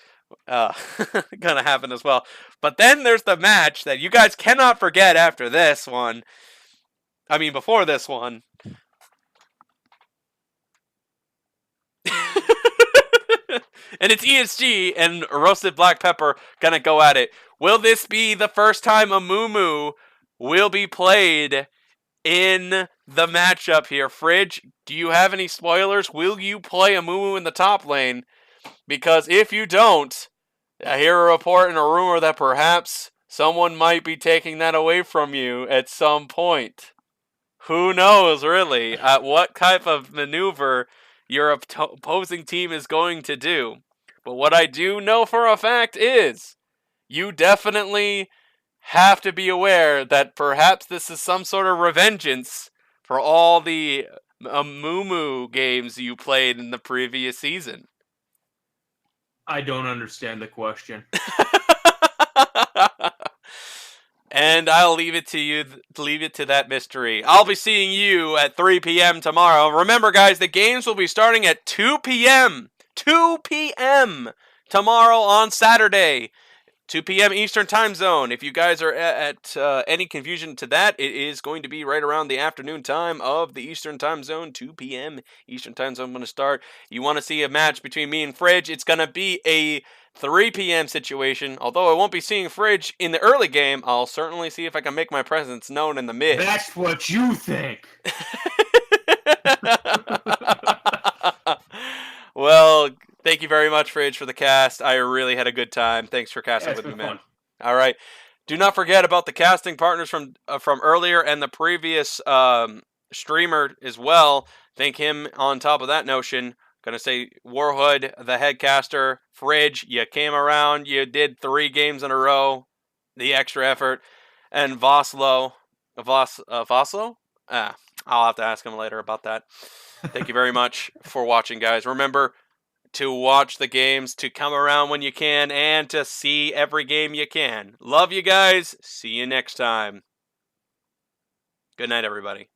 gonna happen as well. But then there's the match that you guys cannot forget after this one. I mean, before this one. And it's ESG and Roasted Black Pepper gonna go at it. Will this be the first time a Mumu will be played in the matchup here? Fridge, do you have any spoilers? Will you play a Mumu in the top lane? Because if you don't, I hear a report and a rumor that perhaps someone might be taking that away from you at some point. Who knows, really, at what type of maneuver your opposing team is going to do. But what I do know for a fact is you definitely have to be aware that perhaps this is some sort of revengeance for all the Mumu games you played in the previous season. I don't understand the question. And I'll leave it to you, leave it to that mystery. I'll be seeing you at 3 p.m. tomorrow. Remember, guys, the games will be starting at 2 p.m. 2 p.m. tomorrow on Saturday. 2 p.m. Eastern Time Zone. If you guys are at any confusion to that, it is going to be right around the afternoon time of the Eastern Time Zone. 2 p.m. Eastern Time Zone going to start. You want to see a match between me and Fridge, it's going to be a 3 p.m. situation. Although I won't be seeing Fridge in the early game, I'll certainly see if I can make my presence known in the mid. That's what you think. Well, thank you very much, Fridge, for the cast. I really had a good time. Thanks for casting with me, man. All right. Do not forget about the casting partners from earlier and the previous streamer as well. Thank him on top of that notion. Gonna say Warhood, the head caster, Fridge, you came around, you did 3 games in a row, the extra effort, and Voslo. I'll have to ask him later about that. Thank you very much for watching, guys. Remember to watch the games, to come around when you can, and to see every game you can. Love you guys. See you next time. Good night, everybody.